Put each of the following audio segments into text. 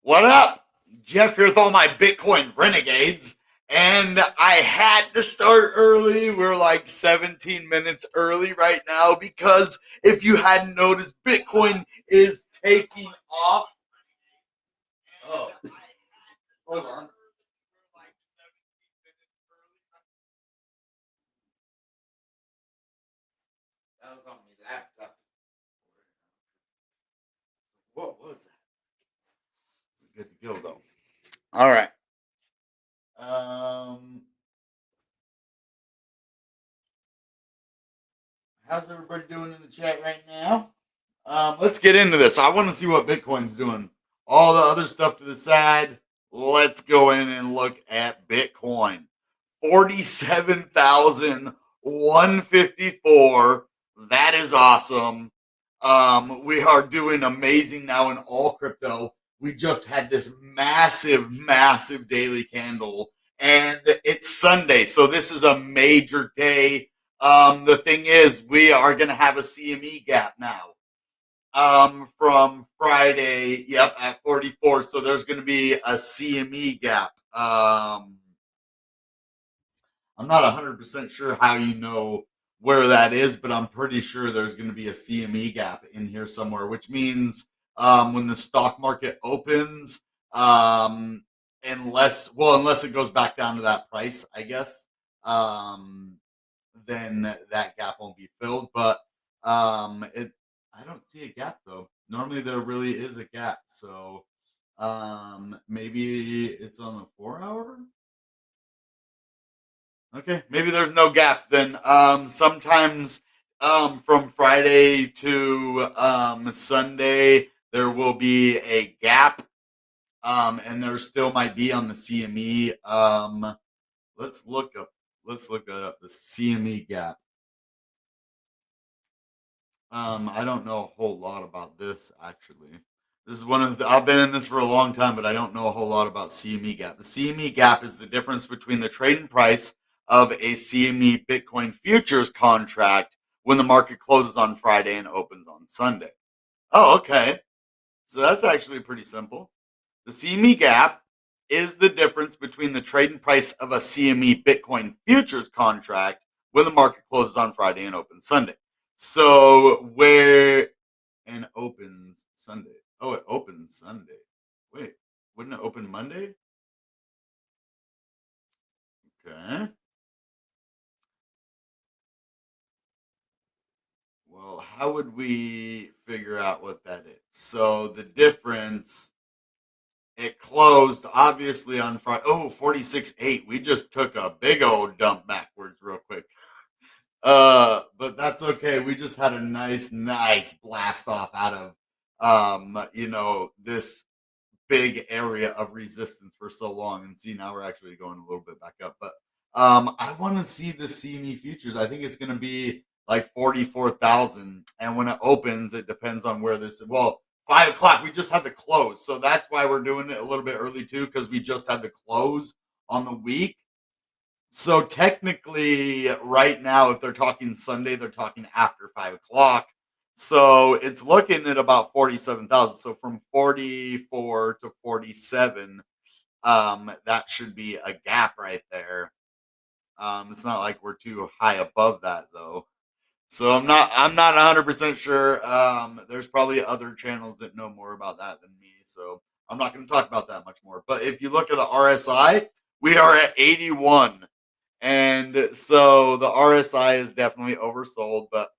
What up? Jeff here with all my Bitcoin renegades. And I had to start early. We're like 17 minutes early right now because if you hadn't noticed, Bitcoin is taking off. Oh, hold on. That was on my laptop. What was that? Good to go though. All right. Um, how's everybody doing in the chat right now? Let's get into this. I want to see what Bitcoin's doing. All the other stuff to the side. Let's go in and look at Bitcoin. 47,154. That is awesome. We are doing amazing now in all crypto. We just had this massive daily candle, and it's Sunday, so this is a major day. The thing is, we are going to have a CME gap now from Friday, yep, at 44. So there's going to be a CME gap. I'm not 100% sure how you know where that is, but I'm pretty sure there's going to be a CME gap in here somewhere, which means when the stock market opens, unless it goes back down to that price, I guess, then that gap won't be filled. But I don't see a gap though. Normally there really is a gap. So maybe it's on the 4 hour. Okay, maybe there's no gap then. Sometimes from Friday to Sunday there will be a gap. And there still might be on the CME. Let's look up. Let's look that up. The CME gap. I don't know a whole lot about this actually. This is one of the, I've been in this for a long time, but I don't know a whole lot about CME gap. The CME gap is the difference between the trading price of a CME Bitcoin futures contract when the market closes on Friday and opens on Sunday. Oh, okay. So that's actually pretty simple. The CME gap is the difference between the trading price of a CME Bitcoin futures contract when the market closes on Friday and opens Sunday. So where and opens Sunday. Oh, it opens Sunday. Wait, wouldn't it open Monday? Okay. Well, how would we figure out what that is? So the difference, it closed obviously on Friday. Oh, 46.8. We just took a big old dump backwards real quick. But that's okay. We just had a nice blast off out of this big area of resistance for so long, and see now we're actually going a little bit back up. But I want to see the CME futures. I think it's going to be like 44,000, and when it opens, it depends on where this. Well, 5 o'clock. We just had the close, so that's why we're doing it a little bit early too, because we just had the close on the week. So technically, right now, if they're talking Sunday, they're talking after 5 o'clock. So it's looking at about 47,000. So from 44 to 47, that should be a gap right there. It's not like we're too high above that though. So I'm not 100% sure. There's probably other channels that know more about that than me. So I'm not going to talk about that much more. But if you look at the RSI, we are at 81. And so the RSI is definitely oversold, but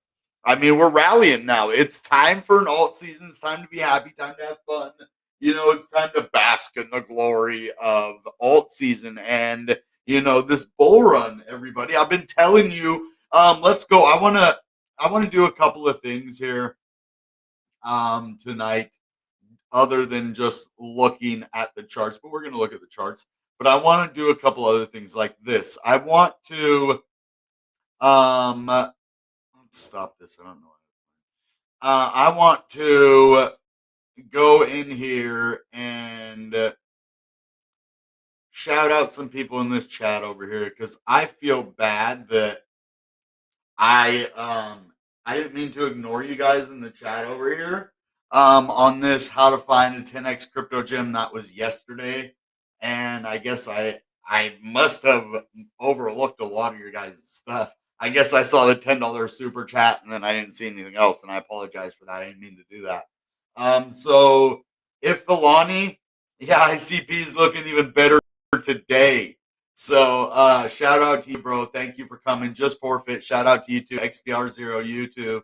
I mean, we're rallying now. It's time for an alt season. It's time to be happy, time to have fun. It's time to bask in the glory of alt season and, this bull run, everybody. I've been telling you, let's go. I want to do a couple of things here tonight other than just looking at the charts, but we're going to look at the charts. But I want to do a couple other things like this. I want to let's stop this. I don't know. I want to go in here and shout out some people in this chat over here because I feel bad that I didn't mean to ignore you guys in the chat over here. on this how to find a 10x crypto gem. That was yesterday, and I guess I must have overlooked a lot of your guys' stuff. I guess I saw the $10 super chat and then I didn't see anything else, and I apologize for that. I didn't mean to do that. So if Filani, yeah, ICP is looking even better today. So shout out to you, bro. Thank you for coming. Just forfeit. Shout out to you too. XDR0, you too.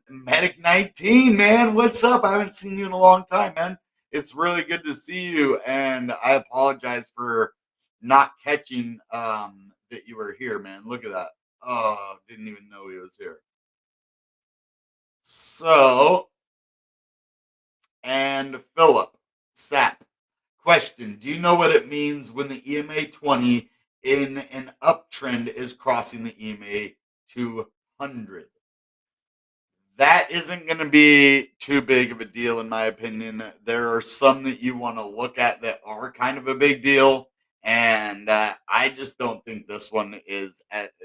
Medic 19, man, what's up? I haven't seen you in a long time, man. It's really good to see you, and I apologize for not catching that you were here, man. Look at that. Oh, didn't even know he was here. So, and Philip Sap, question: do you know what it means when the EMA 20 in an uptrend is crossing the EMA 200? That isn't going to be too big of a deal, in my opinion. There are some that you want to look at that are kind of a big deal, and I just don't think this one is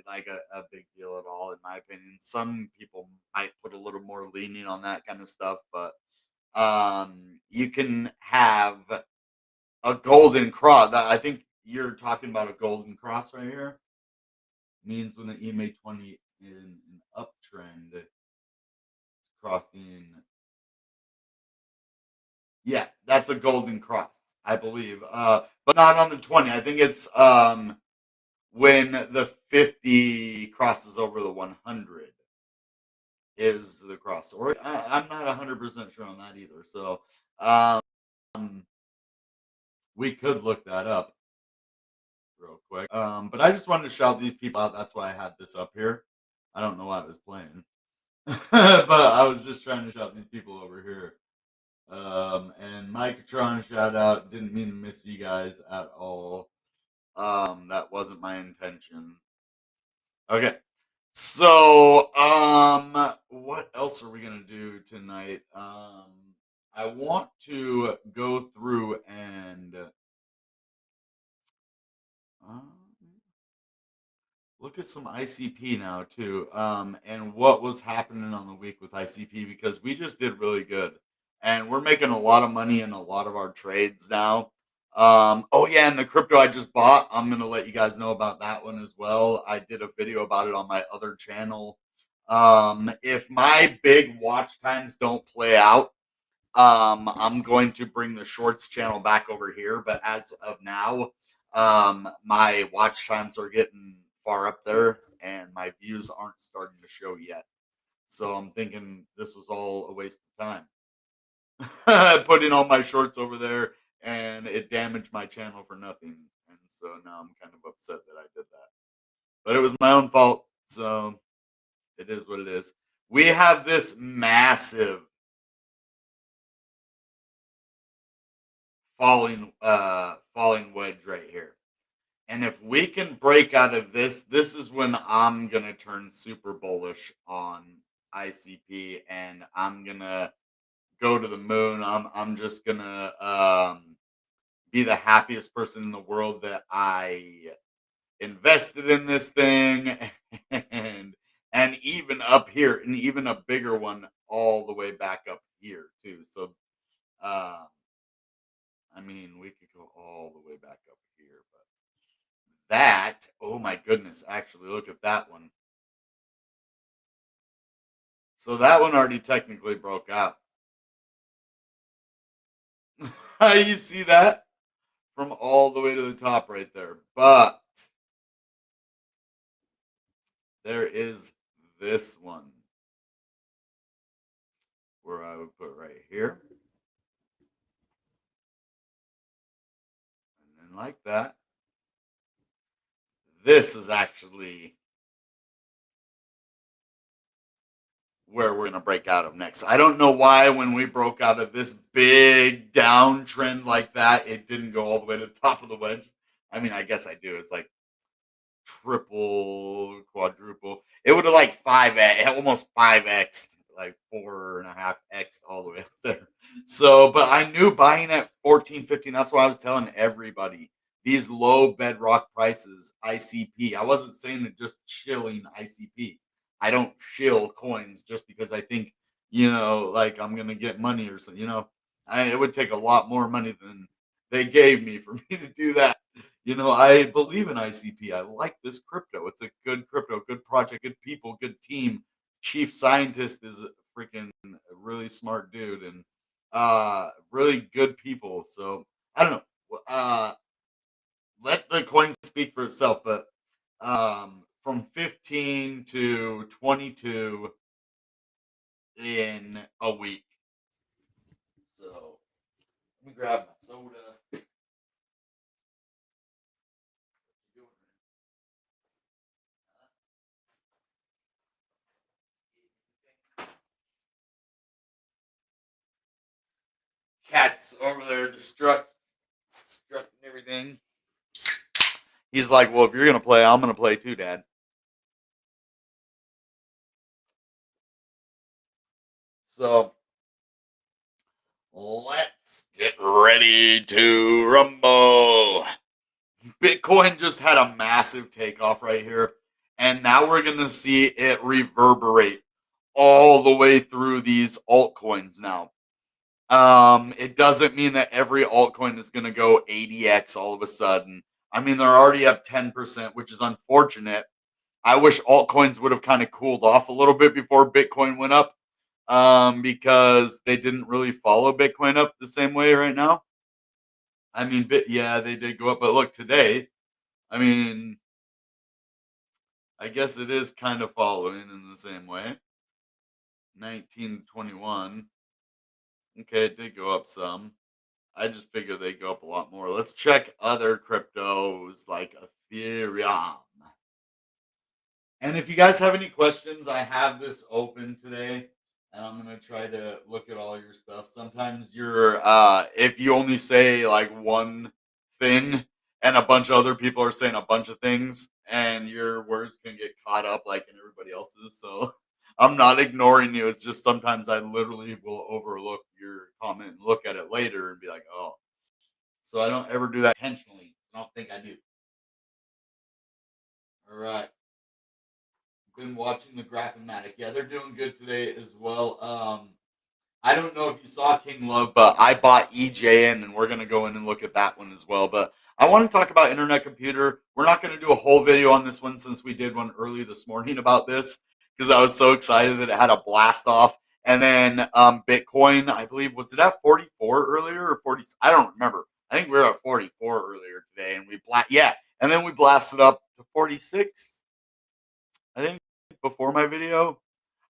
like a big deal at all, in my opinion. Some people might put a little more leaning on that kind of stuff, but you can have a golden cross. I think you're talking about a golden cross right here. Means when the EMA 20 in an uptrend crossing. Yeah, that's a golden cross, I believe. But not on the 20. I think it's when the 50 crosses over the 100 is the cross. Or I'm not 100% sure on that either. So we could look that up real quick. But I just wanted to shout these people out. That's why I had this up here. I don't know why I was playing. But I was just trying to shout these people over here. And Micatron shout out. Didn't mean to miss you guys at all. That wasn't my intention. Okay. So, what else are we gonna do tonight? I want to go through and um, look at some ICP now too. And what was happening on the week with ICP, because we just did really good, and we're making a lot of money in a lot of our trades now. Oh yeah, and the crypto I just bought, I'm gonna let you guys know about that one as well. I did a video about it on my other channel. If my big watch times don't play out, I'm going to bring the shorts channel back over here. But as of now, my watch times are getting far up there, and my views aren't starting to show yet. So I'm thinking this was all a waste of time. Putting all my shorts over there, and it damaged my channel for nothing. And so now I'm kind of upset that I did that. But it was my own fault. So it is what it is. We have this massive falling wedge right here. And if we can break out of this, this is when I'm gonna turn super bullish on ICP, and I'm gonna go to the moon. I'm just gonna be the happiest person in the world that I invested in this thing, and even up here, and even a bigger one all the way back up here too. So uh, I mean, we could go all the way back up here, but that, oh my goodness, actually, look at that one. So that one already technically broke out. You see that? From all the way to the top right there. But there is this one where I would put right here. And then like that. This is actually where we're going to break out of next. I don't know why when we broke out of this big downtrend like that, it didn't go all the way to the top of the wedge. I mean, I guess I do. It's like triple, quadruple. It would have like 5x, almost 5x, like 4.5x all the way up there. So, but I knew buying at 14, 15. That's why I was telling everybody these low bedrock prices, ICP. I wasn't saying that just chilling ICP. I don't shill coins just because I think like I'm gonna get money or something. It would take a lot more money than they gave me for me to do that. I believe in ICP. I like this crypto. It's a good crypto, good project, good people, good team. Chief scientist is a freaking really smart dude and really good people. So I don't know. Let the coin speak for itself, but from 15 to 22 in a week. So let me grab my soda. Cat's over there destructing everything. He's like, well, if you're gonna play, I'm gonna play too, Dad. So let's get ready to rumble. Bitcoin just had a massive takeoff right here, and now we're gonna see it reverberate all the way through these altcoins now. It doesn't mean that every altcoin is going to go 80x all of a sudden. I mean, they're already up 10%, which is unfortunate. I wish altcoins would have kind of cooled off a little bit before Bitcoin went up, because they didn't really follow Bitcoin up the same way right now. I mean, yeah, they did go up, but look, today, I mean, I guess it is kind of following in the same way. 1921. Okay, it did go up some. I just figure they go up a lot more. Let's check other cryptos like Ethereum. And if you guys have any questions, I have this open today and I'm going to try to look at all your stuff. Sometimes if you only say like one thing and a bunch of other people are saying a bunch of things and your words can get caught up like in everybody else's. So I'm not ignoring you. It's just sometimes I literally will overlook your comment and look at it later and be like, oh, so I don't ever do that intentionally. I don't think I do. All right. Been watching the Graphomatic. Yeah, they're doing good today as well. I don't know if you saw King Love, but I bought EJN, and we're going to go in and look at that one as well. But I want to talk about Internet Computer. We're not going to do a whole video on this one since we did one early this morning about this because I was so excited that it had a blast off. And then Bitcoin, I believe, was it at 44 earlier or 40? I don't remember. I think we were at 44 earlier today, and and then we blasted up to 46. I think before my video.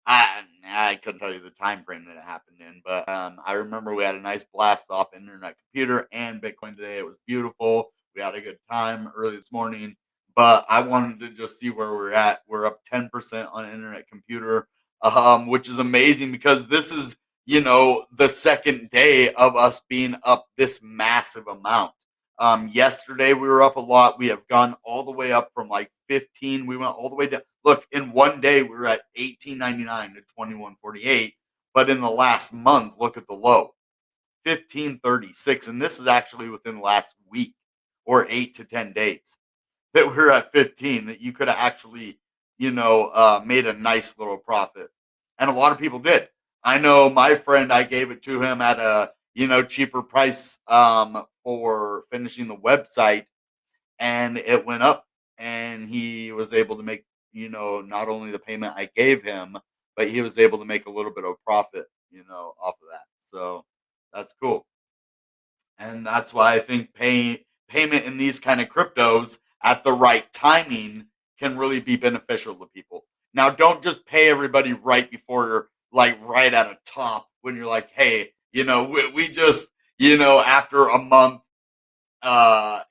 I couldn't tell you the time frame that it happened in, but I remember we had a nice blast off Internet Computer and Bitcoin today. It was beautiful. We had a good time early this morning, but I wanted to just see where we're at. We're up 10% on Internet Computer, which is amazing because this is, the second day of us being up this massive amount. Yesterday we were up a lot. We have gone all the way up from like 15. We went all the way down. Look, in one day we were at 18.99 to 21.48, but in the last month, look at the low, 15.36, and this is actually within the last week or 8 to 10 days that we're at 15. That you could have actually, made a nice little profit, and a lot of people did. I know my friend, I gave it to him at a cheaper price for finishing the website, and it went up, and he was able to make not only the payment I gave him, but he was able to make a little bit of profit off of that. So that's cool, and that's why I think payment in these kind of cryptos at the right timing can really be beneficial to people. Now, don't just pay everybody right before, like right at a top, when you're like, hey, we just after a month,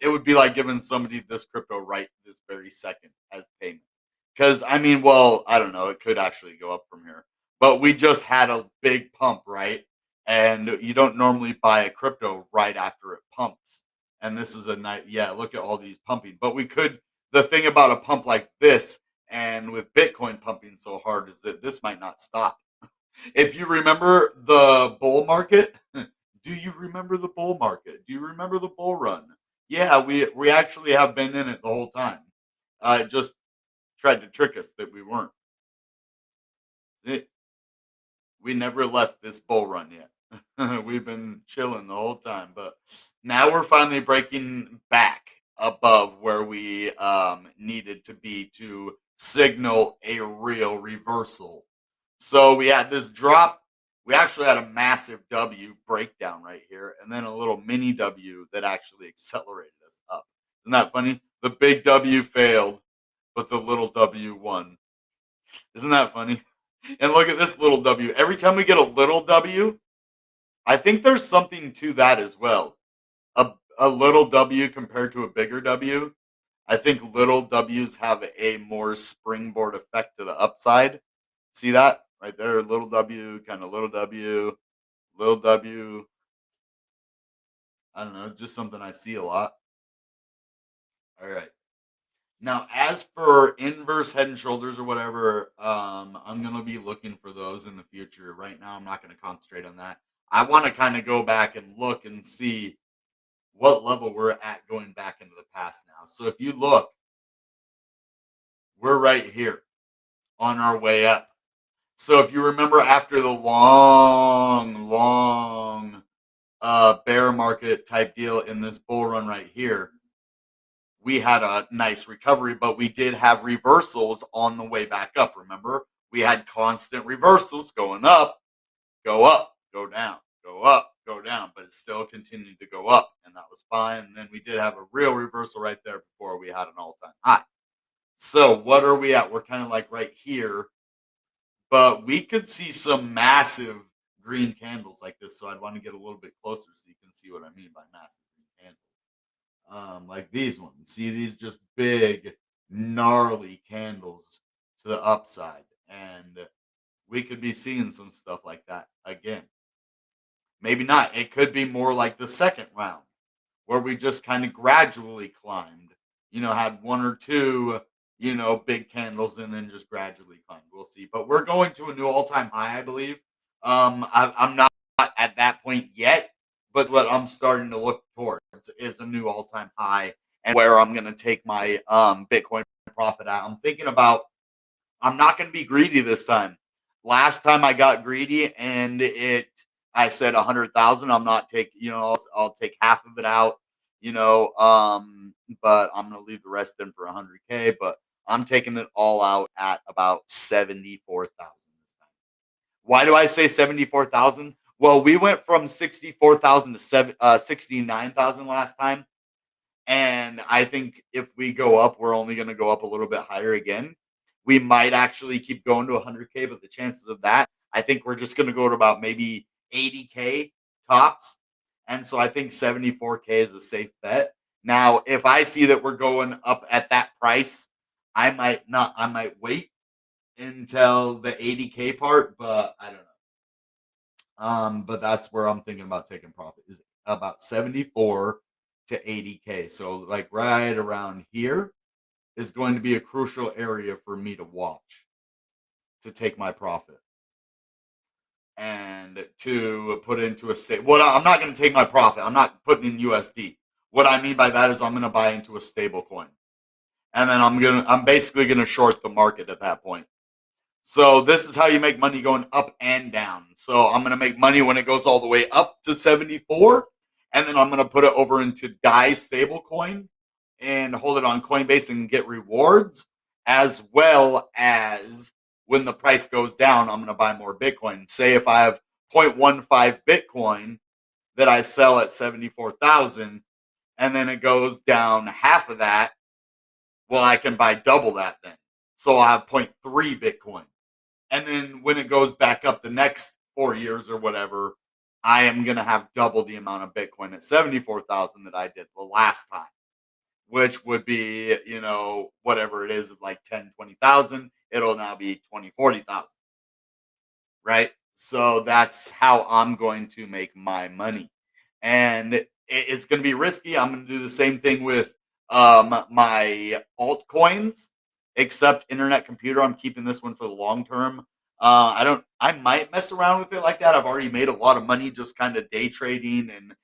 it would be like giving somebody this crypto right this very second as payment. Because I mean, well, I don't know, it could actually go up from here, but we just had a big pump, right? And you don't normally buy a crypto right after it pumps. And this is a night, yeah. Look at all these pumping, but we could. The thing about a pump like this, and with Bitcoin pumping so hard, is that this might not stop. If you remember the bull market, do you remember the bull market? Do you remember the bull run? Yeah, we actually have been in it the whole time. It just tried to trick us that we weren't. It, We never left this bull run yet. We've been chilling the whole time, but now we're finally breaking back above where we needed to be to signal a real reversal. So we had this drop. We actually had a massive W breakdown right here, and then a little mini W that actually accelerated us up. Isn't that funny? The big W failed, but the little W won. Isn't that funny? And look at this little W. Every time we get a little W, I think there's something to that as well. A little W compared to a bigger W. I think little W's have a more springboard effect to the upside. See that right there? Little W, kind of little W, little W. I don't know. It's just something I see a lot. All right. Now, as for inverse head and shoulders or whatever, I'm gonna be looking for those in the future. Right now, I'm not gonna concentrate on that. I want to kind of go back and look and see what level we're at going back into the past now. So if you look, we're right here on our way up. So if you remember after the long bear market type deal in this bull run right here, we had a nice recovery, but we did have reversals on the way back up. Remember, we had constant reversals going up, go down, go up, go down, but it still continued to go up, and that was fine. And then we did have a real reversal right there before we had an all-time high. So what are we at? We're kind of like right here, but we could see some massive green candles like this. So I'd want to get a little bit closer so you can see what I mean by massive green candles. Like these ones. See these just big, gnarly candles to the upside. And we could be seeing some stuff like that again. Maybe not. It could be more like the second round where we just kind of gradually climbed, had one or two, big candles and then just gradually climbed. We'll see. But we're going to a new all time high, I believe. I'm not at that point yet, but what I'm starting to look towards is a new all time high and where I'm going to take my Bitcoin profit out. I'm thinking about I'm not going to be greedy this time. Last time I got greedy and I said 100,000. I'm not taking, I'll take half of it out, but I'm going to leave the rest in for 100K. But I'm taking it all out at about 74,000 this time. Why do I say 74,000? Well, we went from 64,000 to 69,000 last time. And I think if we go up, we're only going to go up a little bit higher again. We might actually keep going to 100K, but the chances of that, I think we're just going to go to about maybe 80K tops. And so I think 74K is a safe bet. Now, if I see that we're going up at that price, I might wait until the 80K part, but I don't know. But that's where I'm thinking about taking profit is about 74 to 80K. So like right around here is going to be a crucial area for me to watch to take my profit and to put into a state. What I'm not going to take my profit. I'm not putting in USD. What I mean by that is I'm going to buy into a stable coin. And then I'm basically going to short the market at that point. So this is how you make money going up and down. So I'm going to make money when it goes all the way up to 74. And then I'm going to put it over into DAI stablecoin and hold it on Coinbase and get rewards. As well as when the price goes down, I'm going to buy more Bitcoin. Say if I have 0.15 Bitcoin that I sell at 74,000 and then it goes down half of that, well, I can buy double that then. So I'll have 0.3 Bitcoin. And then when it goes back up the next 4 years or whatever, I am going to have double the amount of Bitcoin at 74,000 that I did the last time, which would be, whatever it is, like 10, 20,000. It'll now be 20, 40,000. Right? So that's how I'm going to make my money. And it's going to be risky. I'm going to do the same thing with my altcoins, except internet computer. I'm keeping this one for the long term. I might mess around with it like that. I've already made a lot of money just kind of day trading and,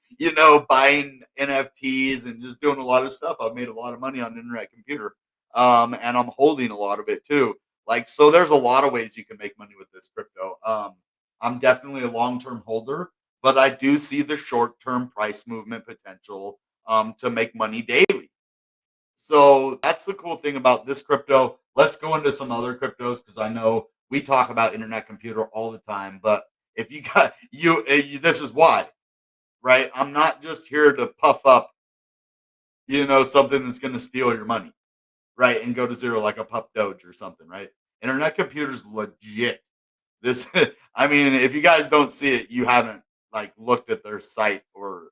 buying NFTs and just doing a lot of stuff. I've made a lot of money on internet computer. And I'm holding a lot of it too. Like, so there's a lot of ways you can make money with this crypto. I'm definitely a long-term holder, but I do see the short-term price movement potential to make money daily. So that's the cool thing about this crypto. Let's go into some other cryptos because I know we talk about internet computer all the time. But if you got this is why, right? I'm not just here to puff up, something that's going to steal your money, right, and go to zero like a pup doge or something, right? Internet computers legit. This, I mean, if you guys don't see it, you haven't like looked at their site or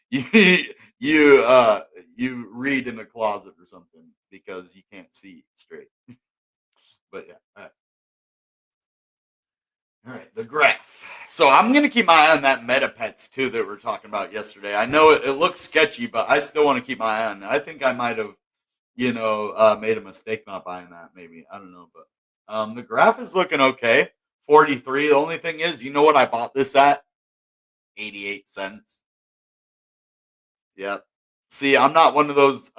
you you uh you read in a closet or something because you can't see straight. But yeah, all right, the graph. So I'm gonna keep my eye on that meta pets too that we were talking about yesterday. I know it looks sketchy, but I still want to keep my eye on it. I think I might have made a mistake not buying that. Maybe I don't know, but the graph is looking okay. 43. The only thing is, you know what I bought this at? 88 cents. Yep. See, I'm not one of those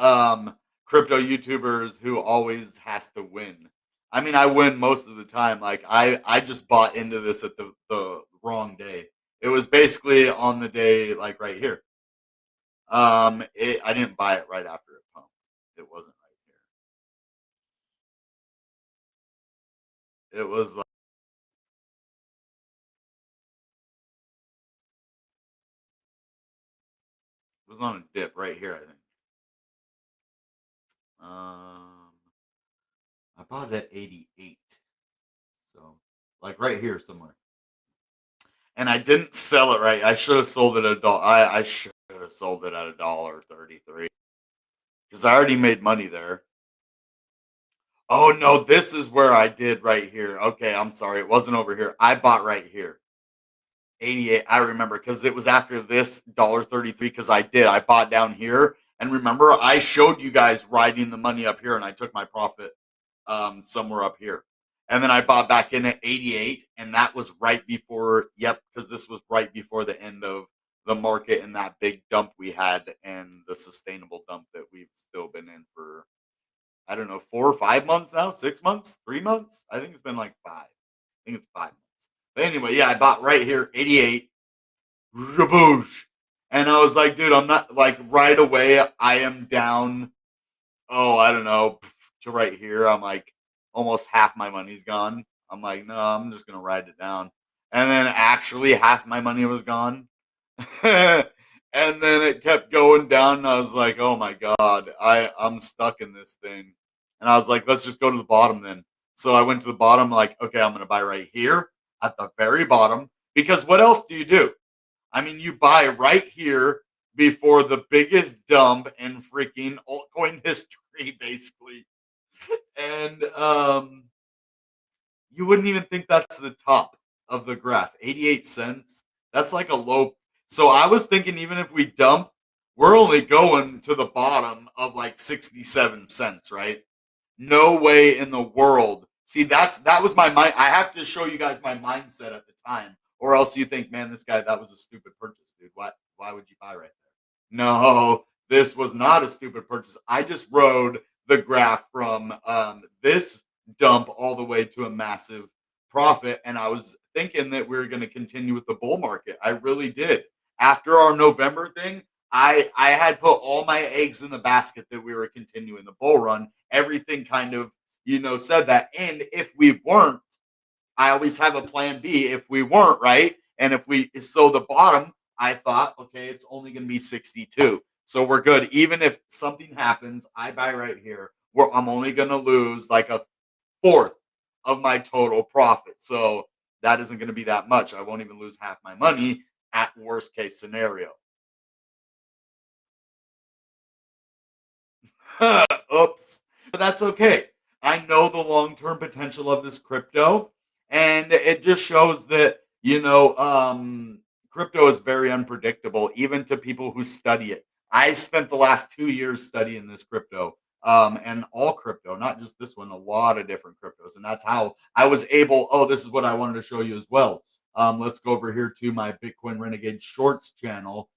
crypto YouTubers who always has to win. I mean, I win most of the time. Like I just bought into this at the wrong day. It was basically on the day like right here. I didn't buy it right after it pumped. It wasn't right here. It was like it was on a dip right here, I think. I bought it at 88. So like right here somewhere. And I didn't sell it right. I should have sold it at a dollar. I should have sold it at $1.33 because I already made money there. Oh no, this is where I did right here. Okay, I'm sorry, it wasn't over here. I bought right here, 88. I remember because it was after this $1.33 because I did. I bought down here, and remember I showed you guys riding the money up here, and I took my profit somewhere up here. And then I bought back in at 88, and that was right before, yep, because this was right before the end of the market and that big dump we had and the sustainable dump that we've still been in for, I don't know, 4 or 5 months now, 6 months, 3 months. I think it's been like five. I think it's 5 months. But anyway, yeah, I bought right here, 88, raboosh. And I was like, dude, I'm not like right away. I am down, oh, I don't know, to right here. I'm like, almost half my money's gone. I'm like, no, I'm just gonna ride it down. And then actually half my money was gone. And then it kept going down and I was like, oh my God, I'm stuck in this thing. And I was like, let's just go to the bottom then. So I went to the bottom, like, okay, I'm gonna buy right here at the very bottom. Because what else do you do? I mean, you buy right here before the biggest dump in freaking altcoin history, basically. And you wouldn't even think that's the top of the graph. 88 cents. That's like a low. So I was thinking even if we dump, we're only going to the bottom of like 67 cents, right? No way in the world. See, that was my mind. I have to show you guys my mindset at the time, or else you think, man, this guy, that was a stupid purchase, dude. Why would you buy right there? No, this was not a stupid purchase. I just rode the graph from this dump all the way to a massive profit, and I was thinking that we were going to continue with the bull market. I really did. After our November thing, I had put all my eggs in the basket that we were continuing the bull run. Everything kind of said that, and if we weren't, I always have a plan B if we weren't, right? And if we, so the bottom, I thought, okay, it's only going to be 62. So we're good. Even if something happens, I buy right here, where I'm only going to lose like a fourth of my total profit. So that isn't going to be that much. I won't even lose half my money at worst case scenario. Oops. But that's okay. I know the long term potential of this crypto. And it just shows that, crypto is very unpredictable, even to people who study it. I spent the last 2 years studying this crypto and all crypto, not just this one, a lot of different cryptos. And that's how I was able. Oh, this is what I wanted to show you as well. Let's go over here to my Bitcoin Renegade Shorts channel.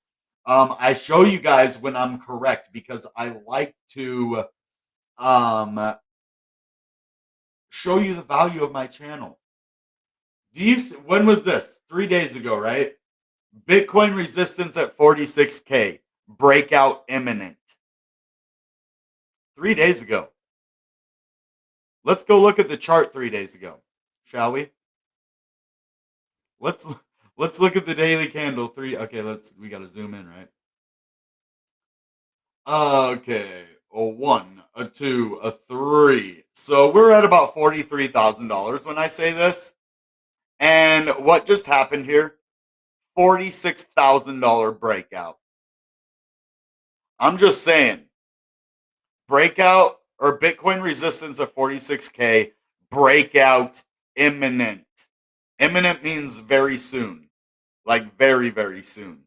I show you guys when I'm correct because I like to um, show you the value of my channel. When was this? 3 days ago, right? Bitcoin resistance at 46K. Breakout imminent. 3 days ago. Let's go look at the chart 3 days ago, shall we? Let's let's look at the daily candle. Okay, we gotta zoom in, right? Okay. A one, a two, a three. So we're at about $43,000 when I say this. And what just happened here? $46,000 breakout. I'm just saying, breakout or Bitcoin resistance of 46K, breakout imminent. Imminent means very soon, like very, very soon.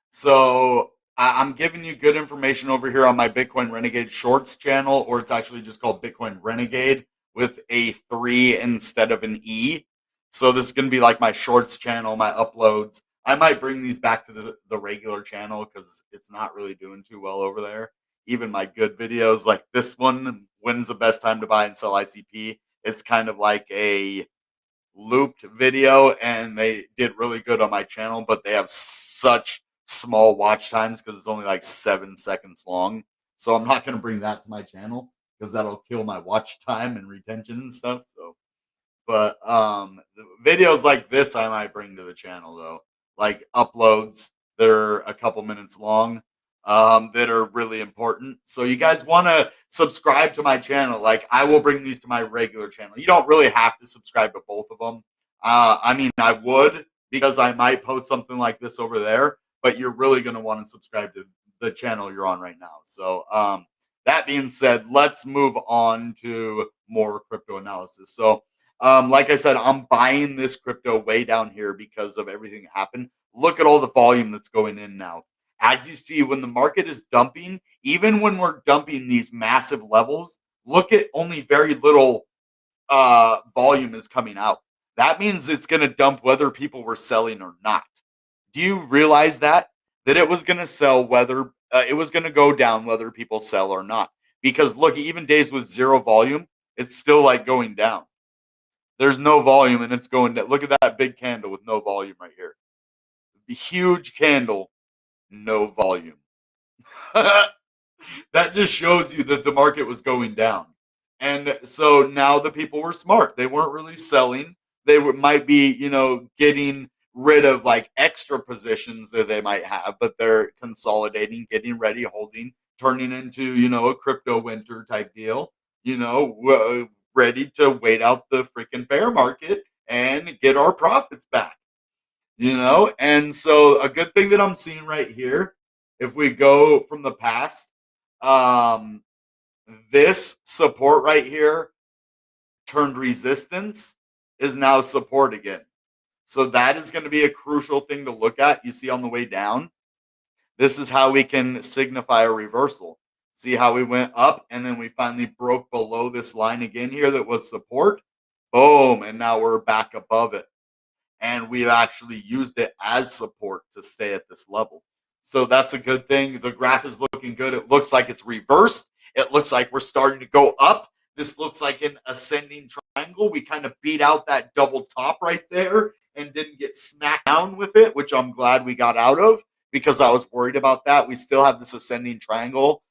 So I'm giving you good information over here on my Bitcoin Renegade Shorts channel, or it's actually just called Bitcoin Renegade with a 3 instead of an E. So this is going to be like my Shorts channel, my uploads. I might bring these back to the regular channel because it's not really doing too well over there. Even my good videos, like this one, when's the best time to buy and sell ICP? It's kind of like a looped video, and they did really good on my channel, but they have such small watch times because it's only like 7 seconds long. So I'm not going to bring that to my channel because that'll kill my watch time and retention and stuff. So but videos like this I might bring to the channel though, like uploads that are a couple minutes long, that are really important. So you guys want to subscribe to my channel? Like I will bring these to my regular channel. You don't really have to subscribe to both of them. I mean, I would because I might post something like this over there, but you're really going to want to subscribe to the channel you're on right now. So that being said, let's move on to more crypto analysis. So like I said, I'm buying this crypto way down here because of everything that happened. Look at all the volume that's going in now. As you see, when the market is dumping, even when we're dumping these massive levels, look at only very little volume is coming out. That means it's going to dump whether people were selling or not. Do you realize that? That it was going to sell whether it was going to go down whether people sell or not. Because look, even days with zero volume, it's still like going down. There's no volume and it's going down. Look at that big candle with no volume right here. The huge candle, no volume. That just shows you that the market was going down. And so now the people were smart. They weren't really selling. Might be, getting rid of like extra positions that they might have, but they're consolidating, getting ready, holding, turning into, a crypto winter type deal, ready to wait out the freaking bear market and get our profits back, And so a good thing that I'm seeing right here, if we go from the past, um, this support right here turned resistance is now support again. So that is going to be a crucial thing to look at. You see on the way down, this is how we can signify a reversal. See how we went up and then we finally broke below this line again here that was support. Boom. And now we're back above it. And we've actually used it as support to stay at this level. So that's a good thing. The graph is looking good. It looks like it's reversed. It looks like we're starting to go up. This looks like an ascending triangle. We kind of beat out that double top right there and didn't get smacked down with it, which I'm glad we got out of because I was worried about that. We still have this ascending triangle,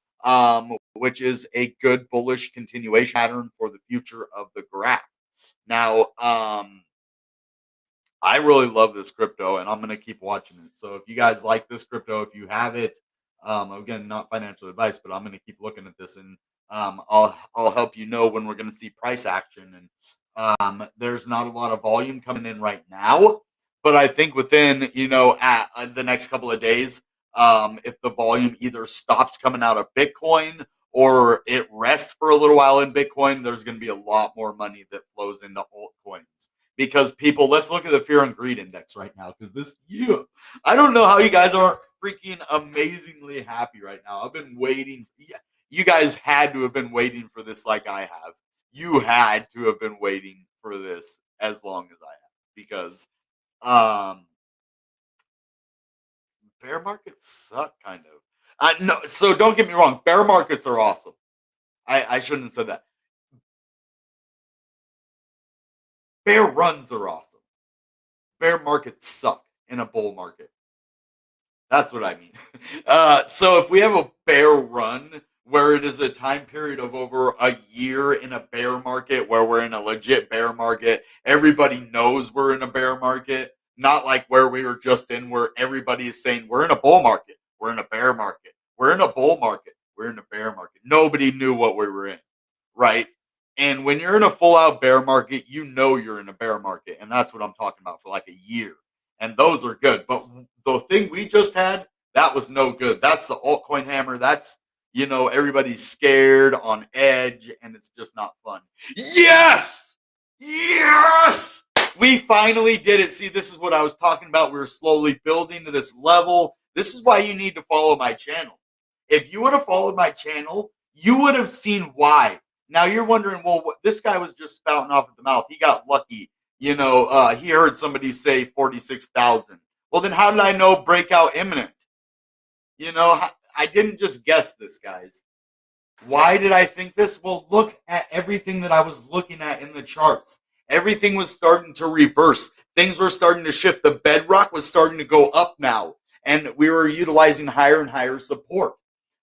which is a good bullish continuation pattern for the future of the graph. Now, I really love this crypto and I'm going to keep watching it. So if you guys like this crypto, if you have it, again, not financial advice, but I'm going to keep looking at this and I'll help you know when we're going to see price action. And there's not a lot of volume coming in right now, but I think within, at the next couple of days, if the volume either stops coming out of Bitcoin or it rests for a little while in Bitcoin, there's going to be a lot more money that flows into altcoins because people, let's look at the fear and greed index right now because I don't know how you guys aren't freaking amazingly happy right now. I've been waiting. You guys had to have been waiting for this like I have. You had to have been waiting for this as long as I have because bear markets suck kind of. No, so don't get me wrong. Bear markets are awesome. I shouldn't have said that. Bear runs are awesome. bear markets suck in a bull market. That's what I mean. So if we have a bear run where it is a time period of over a year in a bear market where we're in a legit bear market, everybody knows we're in a bear market, not like where we were just in where everybody is saying we're in a bull market, we're in a bear market, we're in a bull market, we're in a bear market. Nobody knew what we were in, right? And when you're in a full out bear market, you know you're in a bear market. And that's what I'm talking about for like a year. And those are good. But the thing we just had, that was no good. That's the altcoin hammer. That's, everybody's scared on edge and it's just not fun. Yes! Yes! We finally did it. See, this is what I was talking about. We were slowly building to this level. This is why you need to follow my channel. If you would have followed my channel, you would have seen why. Now you're wondering, well, this guy was just spouting off at the mouth. He got lucky. He heard somebody say 46,000. Well, then how did I know breakout imminent? I didn't just guess this, guys. Why did I think this? Well, look at everything that I was looking at in the charts. Everything was starting to reverse. Things were starting to shift. The bedrock was starting to go up now, and we were utilizing higher and higher support.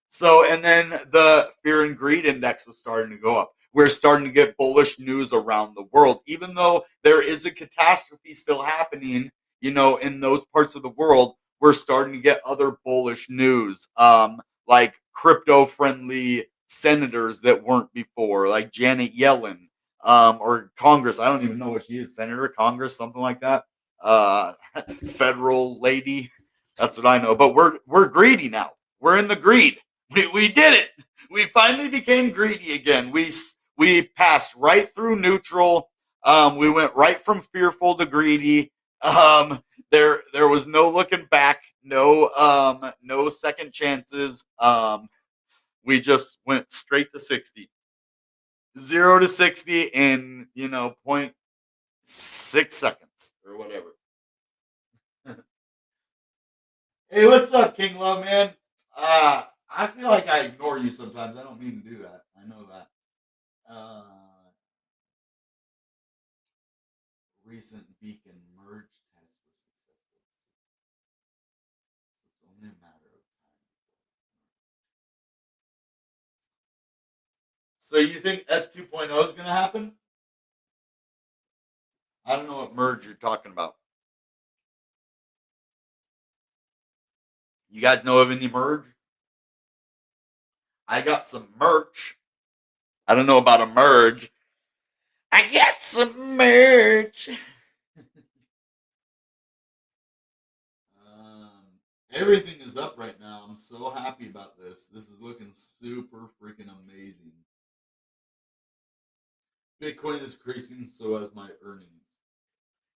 So, and then the fear and greed index was starting to go up. We're starting to get bullish news around the world, even though there is a catastrophe still happening, in those parts of the world. We're starting to get other bullish news, like crypto friendly senators that weren't before, like Janet Yellen, or Congress. I don't even know what she is, Senator, Congress, something like that. Uh, Federal lady. That's what I know. But we're greedy now. We're in the greed. We did it. We finally became greedy again. We passed right through neutral. We went right from fearful to greedy. There was no looking back. No second chances. We just went straight to 60. 0 to 60 in 0.6 seconds or whatever. Hey, what's up, King Love, man? I feel like I ignore you sometimes. I don't mean to do that. I know that. Recent beacon merge test was successful. It's only a matter of time. So you think F 2.0 is going to happen? I don't know what merge you're talking about. You guys know of any merge? I got some merch. I don't know about a merge. I got some merch. Everything is up right now. I'm so happy about this. This is looking super freaking amazing. Bitcoin is increasing, so as my earnings.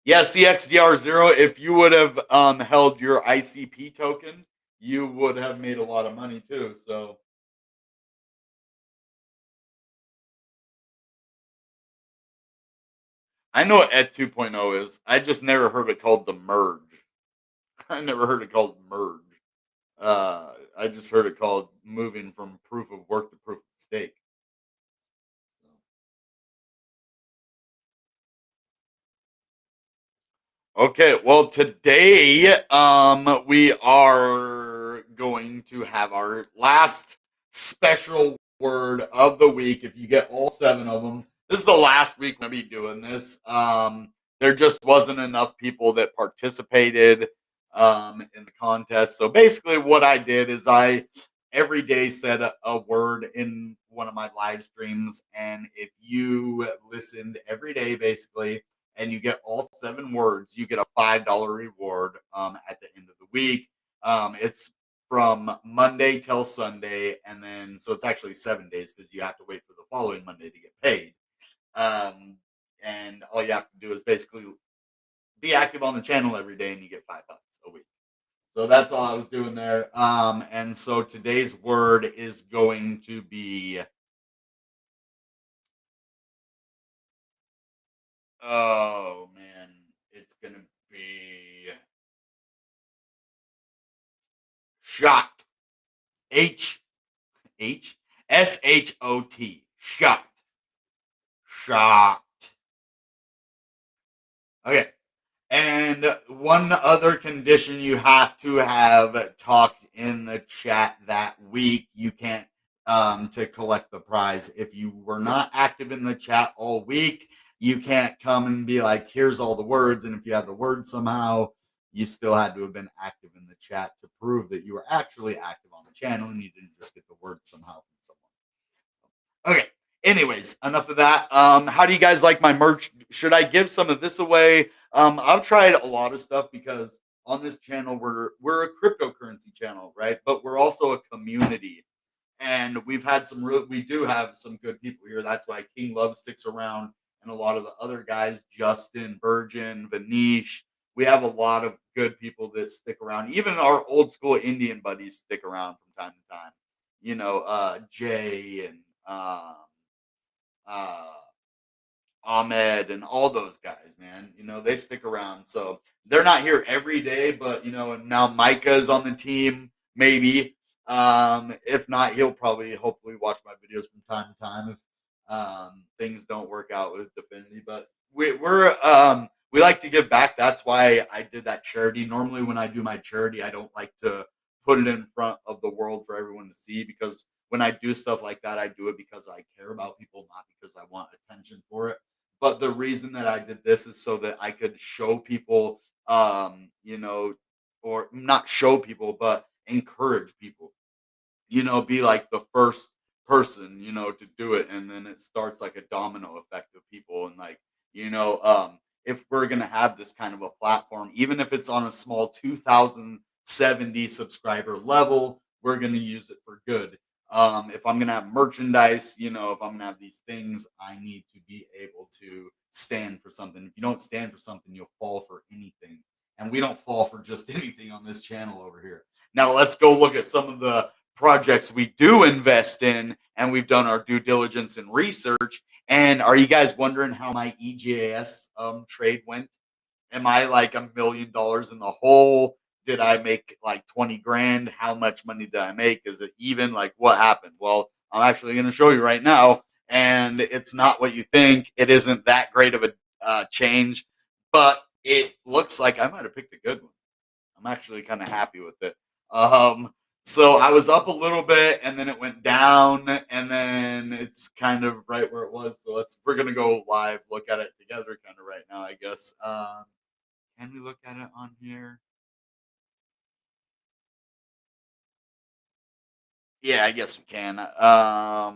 Yeah, CXDR0, if you would have held your ICP token, you would have made a lot of money too. So I know what ETH 2.0 is. I just never heard it called the merge. I never heard it called merge. I just heard it called moving from proof of work to proof of stake. Okay, well today we are going to have our last special word of the week. If you get all 7 of them, this is the last week we're going to be doing this. There just wasn't enough people that participated in the contest. So basically what I did is I every day said a word in one of my live streams, and if you listened every day basically and you get all 7 words, you get a $5 reward at the end of the week. It's from Monday till Sunday, and then so it's actually 7 days because you have to wait for the following Monday to get paid. And all you have to do is basically be active on the channel every day, and you get $5 a week. So that's all I was doing there. And so today's word is going to be oh man, it's gonna be shot. H H S H O T. Shot. Shot. Okay. And one other condition, you have to have talked in the chat that week. You can't to collect the prize. If you were not active in the chat all week, you can't come and be like, here's all the words. And if you had the words somehow, you still had to have been active in the chat to prove that you were actually active on the channel and you didn't just get the words somehow from someone. Okay. Anyways, enough of that. How do you guys like my merch? Should I give some of this away? I've tried a lot of stuff because on this channel we're a cryptocurrency channel, right? But we're also a community, and we do have some good people here. That's why King Love sticks around, and a lot of the other guys, Justin, Virgin, Vanish. We have a lot of good people that stick around. Even our old school Indian buddies stick around from time to time. Jay and uh, Ahmed and all those guys, man. They stick around. So they're not here every day, but and now Micah's on the team, maybe. If not, he'll probably hopefully watch my videos from time to time if things don't work out with Definity. But we like to give back. That's why I did that charity. Normally when I do my charity, I don't like to put it in front of the world for everyone to see, because when I do stuff like that, I do it because I care about people, not because I want attention for it. But the reason that I did this is so that I could show people, or not show people, but encourage people, be like the first person, to do it. And then it starts like a domino effect of people. And like, if we're going to have this kind of a platform, even if it's on a small 2070 subscriber level, we're going to use it for good. If I'm going to have merchandise, if I'm going to have these things, I need to be able to stand for something. If you don't stand for something, you'll fall for anything. And we don't fall for just anything on this channel over here. Now let's go look at some of the projects we do invest in, and we've done our due diligence and research. And are you guys wondering how my EJS trade went? Am I like $1 million in the hole? Did I make like 20 grand? How much money did I make? Is it even? Like, what happened? Well, I'm actually going to show you right now. And it's not what you think. It isn't that great of a change, but it looks like I might have picked a good one. I'm actually kind of happy with it. So I was up a little bit, and then it went down, and then it's kind of right where it was. So we're gonna go live, look at it together, kind of right now, I guess. Can we look at it on here? Yeah, I guess we can. I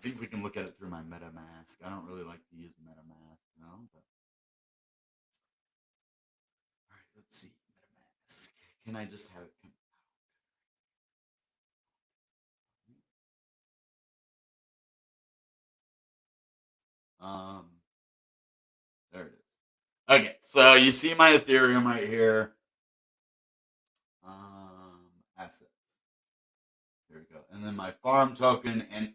think we can look at it through my MetaMask. I don't really like to use MetaMask, but all right, let's see. MetaMask. Can I just have it? Um, there it is. Okay, so you see my Ethereum right here. Assets. There we go. And then my farm token, and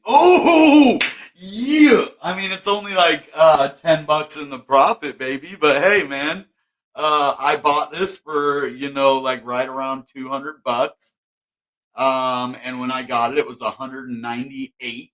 yeah. I mean, it's only like $10 in the profit, baby. But hey, man, I bought this for like right around $200. And when I got it, it was 198.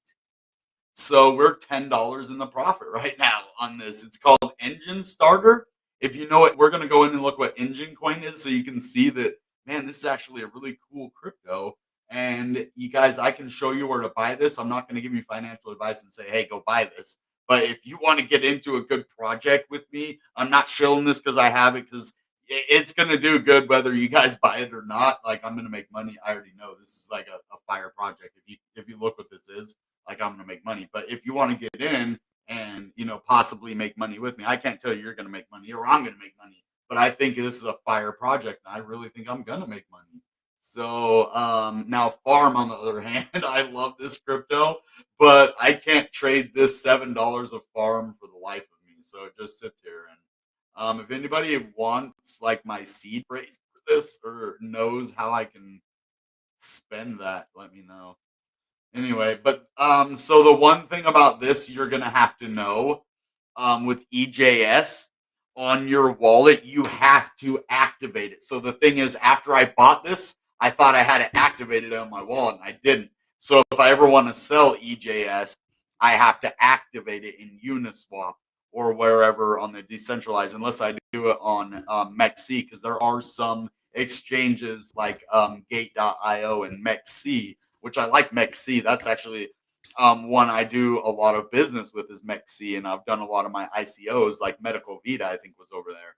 So we're $10 in the profit right now on this. It's called Engine Starter. If you know it, we're gonna go in and look what Engine Coin is, so you can see that, man, this is actually a really cool crypto. And you guys, I can show you where to buy this. I'm not gonna give you financial advice and say, hey, go buy this. But if you want to get into a good project with me, I'm not shilling this because I have it, because it's gonna do good whether you guys buy it or not. Like, I'm gonna make money. I already know this is like a fire project. If you look what this is, like, I'm gonna make money. But if you want to get in and possibly make money with me, I can't tell you you're gonna make money or I'm gonna make money. But I think this is a fire project, and I really think I'm gonna make money. So now farm, on the other hand, I love this crypto, but I can't trade this $7 of farm for the life of me. So it just sits here. And if anybody wants like my seed phrase for this, or knows how I can spend that, let me know. Anyway, but so the one thing about this you're gonna have to know, with EJS on your wallet, you have to activate it. So the thing is, after I bought this, I thought I had it activated on my wallet, and I didn't. So if I ever want to sell EJS, I have to activate it in Uniswap, or wherever on the decentralized, unless I do it on MEXC, because there are some exchanges like Gate.io and MEXC, which I like MEXC. That's actually one I do a lot of business with is MEXC, and I've done a lot of my ICOs, like Medical Vita, I think was over there.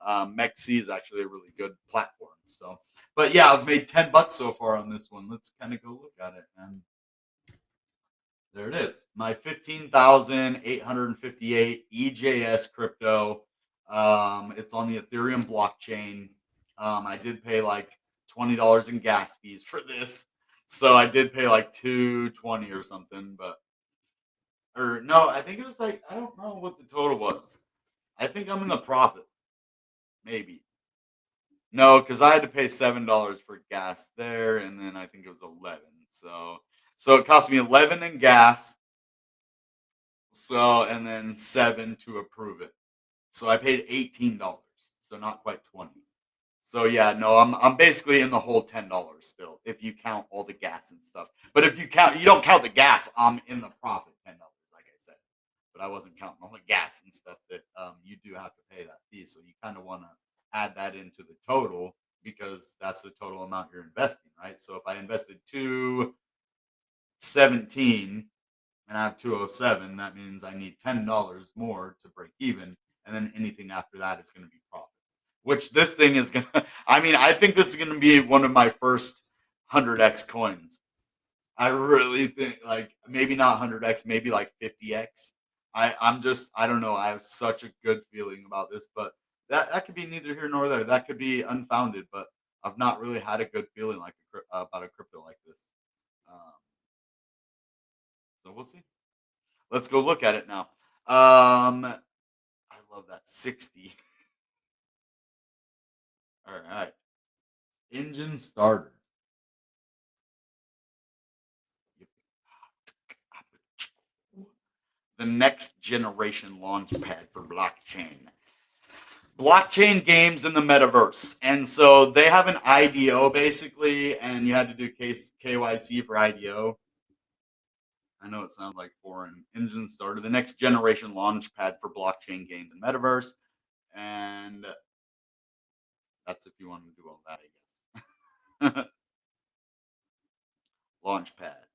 MEXC is actually a really good platform. So, but yeah, I've made $10 so far on this one. Let's kind of go look at it. And there it is. My 15,858 EJS crypto. It's on the Ethereum blockchain. I did pay like $20 in gas fees for this. So I did pay like 220 or something, but or no, I think it was like I don't know what the total was. I think I'm in the profit, maybe. No, because I had to pay $7 for gas there, and then I think it was 11. So it cost me 11 in gas. So and then 7 to approve it. So I paid $18. So not quite 20. So yeah, no, I'm basically in the whole $10 still, if you count all the gas and stuff. But if you don't count the gas, I'm in the profit $10, like I said. But I wasn't counting all the gas and stuff that you do have to pay that fee. So you kind of want to add that into the total because that's the total amount you're investing, right? So if I invested 217 and I have 207, that means I need $10 more to break even, and then anything after that is going to be profit. Which this thing is gonna. I mean, I think this is going to be one of my first 100x coins. I really think like maybe not 100x, maybe like 50x. I don't know. I have such a good feeling about this, but that could be neither here nor there. That could be unfounded, but I've not really had a good feeling like about a crypto like this. Um, so we'll see. Let's go look at it now. I love that 60. All right, engine starter. The next generation launch pad for blockchain. Blockchain games in the metaverse. And so they have an IDO basically, and you had to do KYC for IDO. I know it sounds like foreign. Engine starter. The next generation launch pad for blockchain games and metaverse. And that's if you want to do all that, I guess. Launch pad.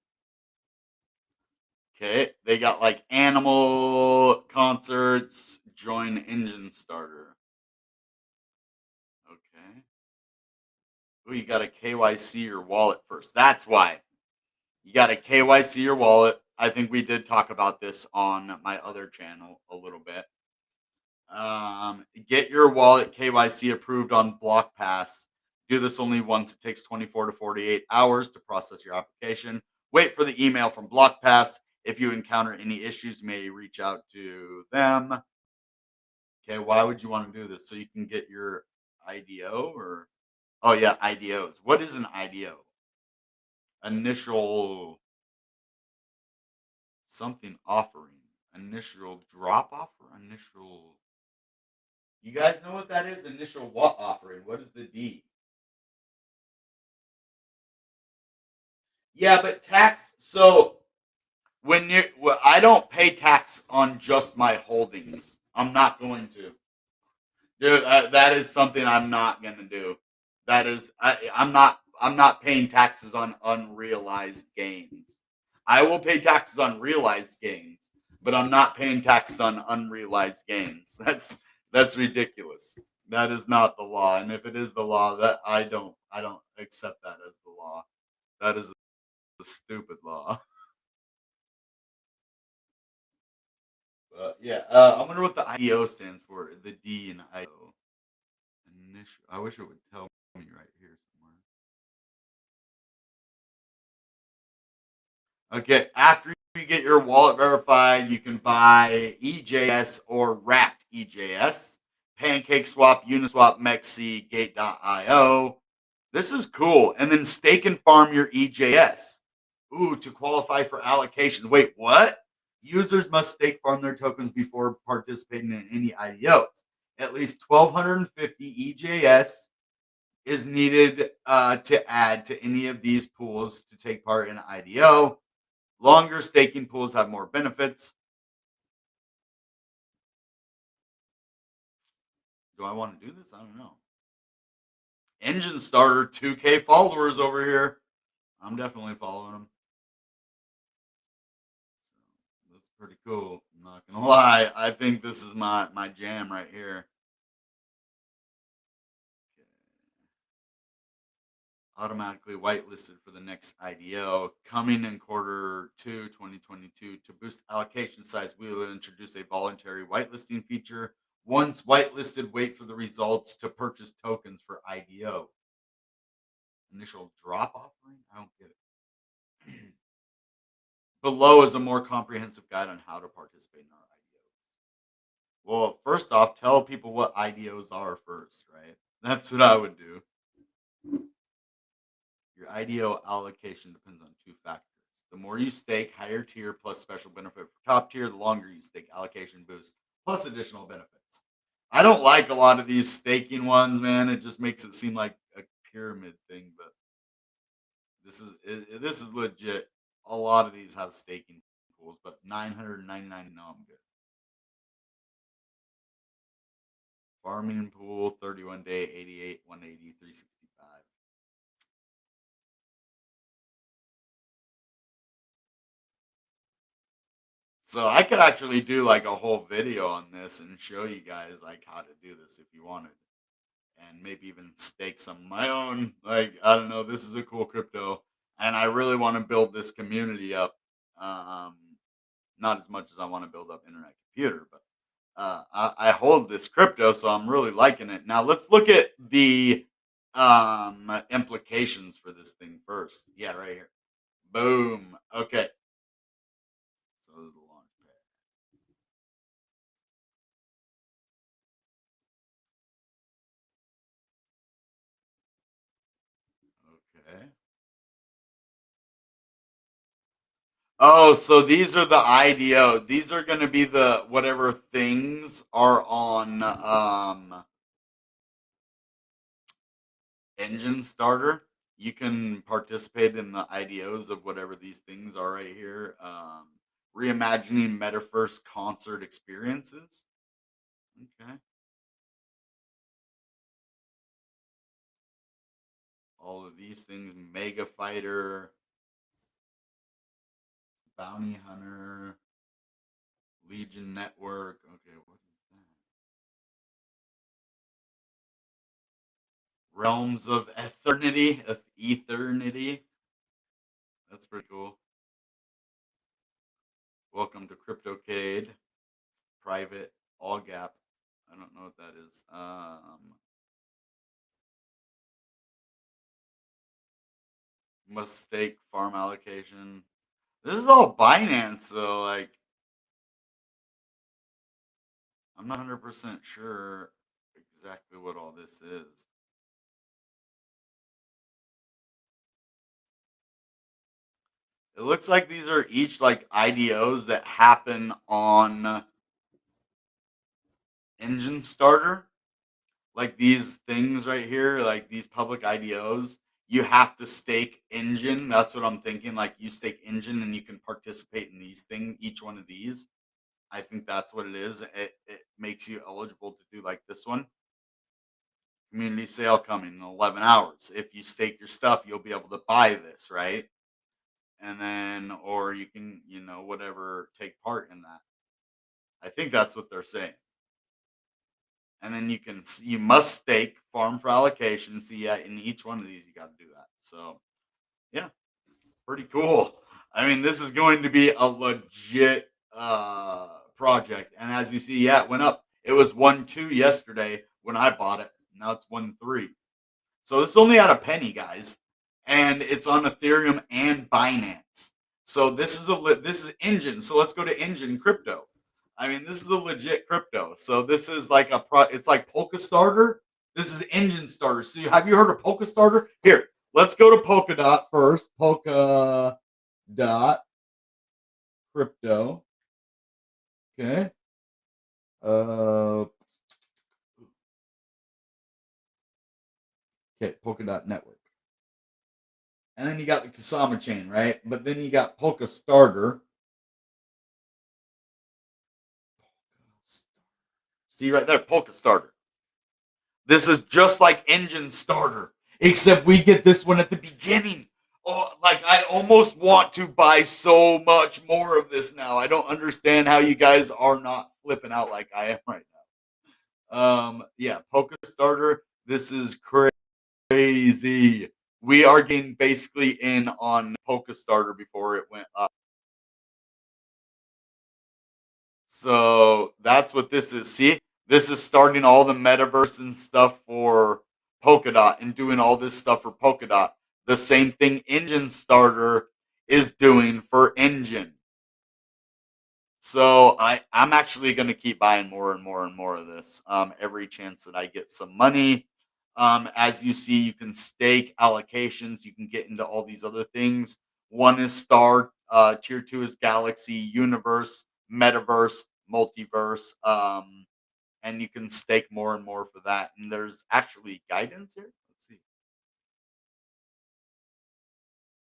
Okay, they got like animal concerts, join engine starter. Okay. Oh, you got to KYC your wallet first. That's why. You got to KYC your wallet. I think we did talk about this on my other channel a little bit. Get your wallet KYC approved on BlockPass. Do this only once. It takes 24 to 48 hours to process your application. Wait for the email from BlockPass. If you encounter any issues, you may reach out to them. Okay, why would you want to do this? So you can get your IDO or oh yeah, IDOs. What is an IDO? Initial something offering. Initial drop offer? Initial you guys know what that is? Initial what offering? What is the D? Yeah, but tax so when you well, I don't pay tax on just my holdings. I'm not going to. Dude, that is something I'm not gonna do. That is, I'm not paying taxes on unrealized gains. I will pay taxes on realized gains, but I'm not paying taxes on unrealized gains. That's ridiculous. That is not the law, and if it is the law, that I don't accept that as the law. That is a stupid law. But yeah, I wonder what the IDO stands for. The D in IDO. Initial. I wish it would tell me right here somewhere. Okay, after you get your wallet verified, you can buy EJS or wrapped EJS, Pancake Swap, Uniswap, Mexi, Gate.io. This is cool. And then stake and farm your EJS. Ooh, to qualify for allocation. Wait, what? Users must stake farm their tokens before participating in any IDOs. At least 1,250 EJS is needed to add to any of these pools to take part in IDO. Longer staking pools have more benefits. Do I want to do this? I don't know. Engine starter, 2K followers over here. I'm definitely following them. So that's pretty cool. I'm not gonna lie. I think this is my jam right here. Okay. Automatically whitelisted for the next IDO. Coming in Q2 2022 to boost allocation size, we will introduce a voluntary whitelisting feature. Once whitelisted, wait for the results to purchase tokens for IDO. Initial drop offering? I don't get it. Below is a more comprehensive guide on how to participate in our IDOs. Well, first off, tell people what IDOs are first, right? That's what I would do. Your IDO allocation depends on two factors. The more you stake, higher tier plus special benefit for top tier. The longer you stake, allocation boost plus additional benefits. I don't like a lot of these staking ones, man. It just makes it seem like a pyramid thing, but this is legit. A lot of these have staking pools, but 999, no, I'm good. Farming pool, 31 day, 88, 180, 365. So I could actually do like a whole video on this and show you guys like how to do this if you wanted. And maybe even stake some of my own. Like, I don't know, this is a cool crypto. And I really want to build this community up. Um, Not as much as I want to build up internet computer, but I hold this crypto, so I'm really liking it. Now let's look at the implications for this thing first. Yeah, right here. Boom. Okay. So the launch pad. Okay. Oh, so these are the IDO. These are going to be the whatever things are on engine starter. You can participate in the IDOs of whatever these things are right here. Reimagining metaverse concert experiences. Okay. All of these things. Mega Fighter, Bounty Hunter, Legion Network. Okay, what is that? Realms of Eternity. Of Eternity. That's pretty cool. Welcome to CryptoCade. Private. All Gap. I don't know what that is. Must stake farm allocation. This is all Binance though. Like, I'm not 100% sure exactly what all this is. It looks like these are each like IDOs that happen on engine starter. Like these things right here, like these public IDOs, you have to stake engine. That's what I'm thinking. Like you stake engine and you can participate in these things, each one of these. I think that's what it is. It makes you eligible to do like this one. Community sale coming in 11 hours. If you stake your stuff, you'll be able to buy this, right? And then, or you can, whatever, take part in that. I think that's what they're saying. And then you must stake farm for allocation. See, yeah, in each one of these, you got to do that. So, yeah, pretty cool. I mean, this is going to be a legit project. And as you see, yeah, it went up. It was 1.2 yesterday when I bought it. Now it's 1.3. So this is only at a penny, guys, and it's on Ethereum and Binance. So this is Engine. So let's go to Engine Crypto. I mean, this is a legit crypto. So this is like it's like Polka Starter. This is Engine Starter. So have you heard of Polka Starter? Here, let's go to Polkadot first. Polka dot crypto. Okay. Okay, Polkadot network. And then you got the Kusama chain, right? But then you got Polka Starter. See right there, Polka Starter. This is just like Engine Starter, except we get this one at the beginning. Oh, like I almost want to buy so much more of this now. I don't understand how you guys are not flipping out like I am right now. Yeah, Polka Starter. This is crazy. We are getting basically in on Polka Starter before it went up. So that's what this is. See, this is starting all the metaverse and stuff for Polkadot and doing all this stuff for Polkadot. The same thing Engine Starter is doing for Engine. So I'm actually going to keep buying more and more and more of this every chance that I get some money. As you see, you can stake allocations. You can get into all these other things. One is Star. Tier 2 is Galaxy, Universe, Metaverse, Multiverse. And you can stake more and more for that. And there's actually guidance here. Let's see.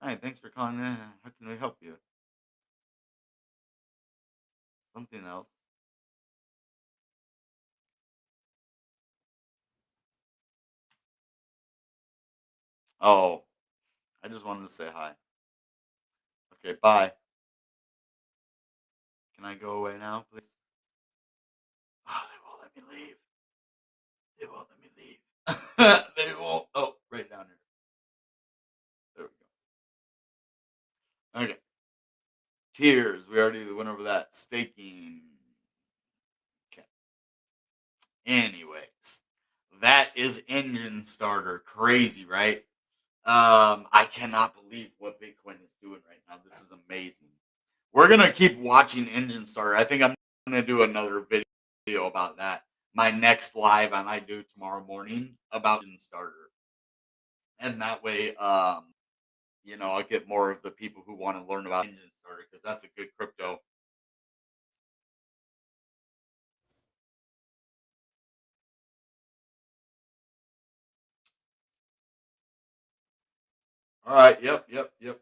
Hi, thanks for calling in. How can we help you? Something else. Oh, I just wanted to say hi. Okay, bye. Can I go away now, please? Oh, they won't let me leave. They won't let me leave. They won't. Oh, right down here. There we go. Okay. Tiers. We already went over that. Staking. Okay. Anyways, that is Engine Starter. Crazy, right? I cannot believe what Bitcoin is doing right now. This is amazing. We're gonna keep watching Engine Starter. I think I'm gonna do another video about that. My next live I might do tomorrow morning about Engine Starter, and that way, I'll get more of the people who want to learn about Engine Starter because that's a good crypto. All right. Yep. Yep. Yep.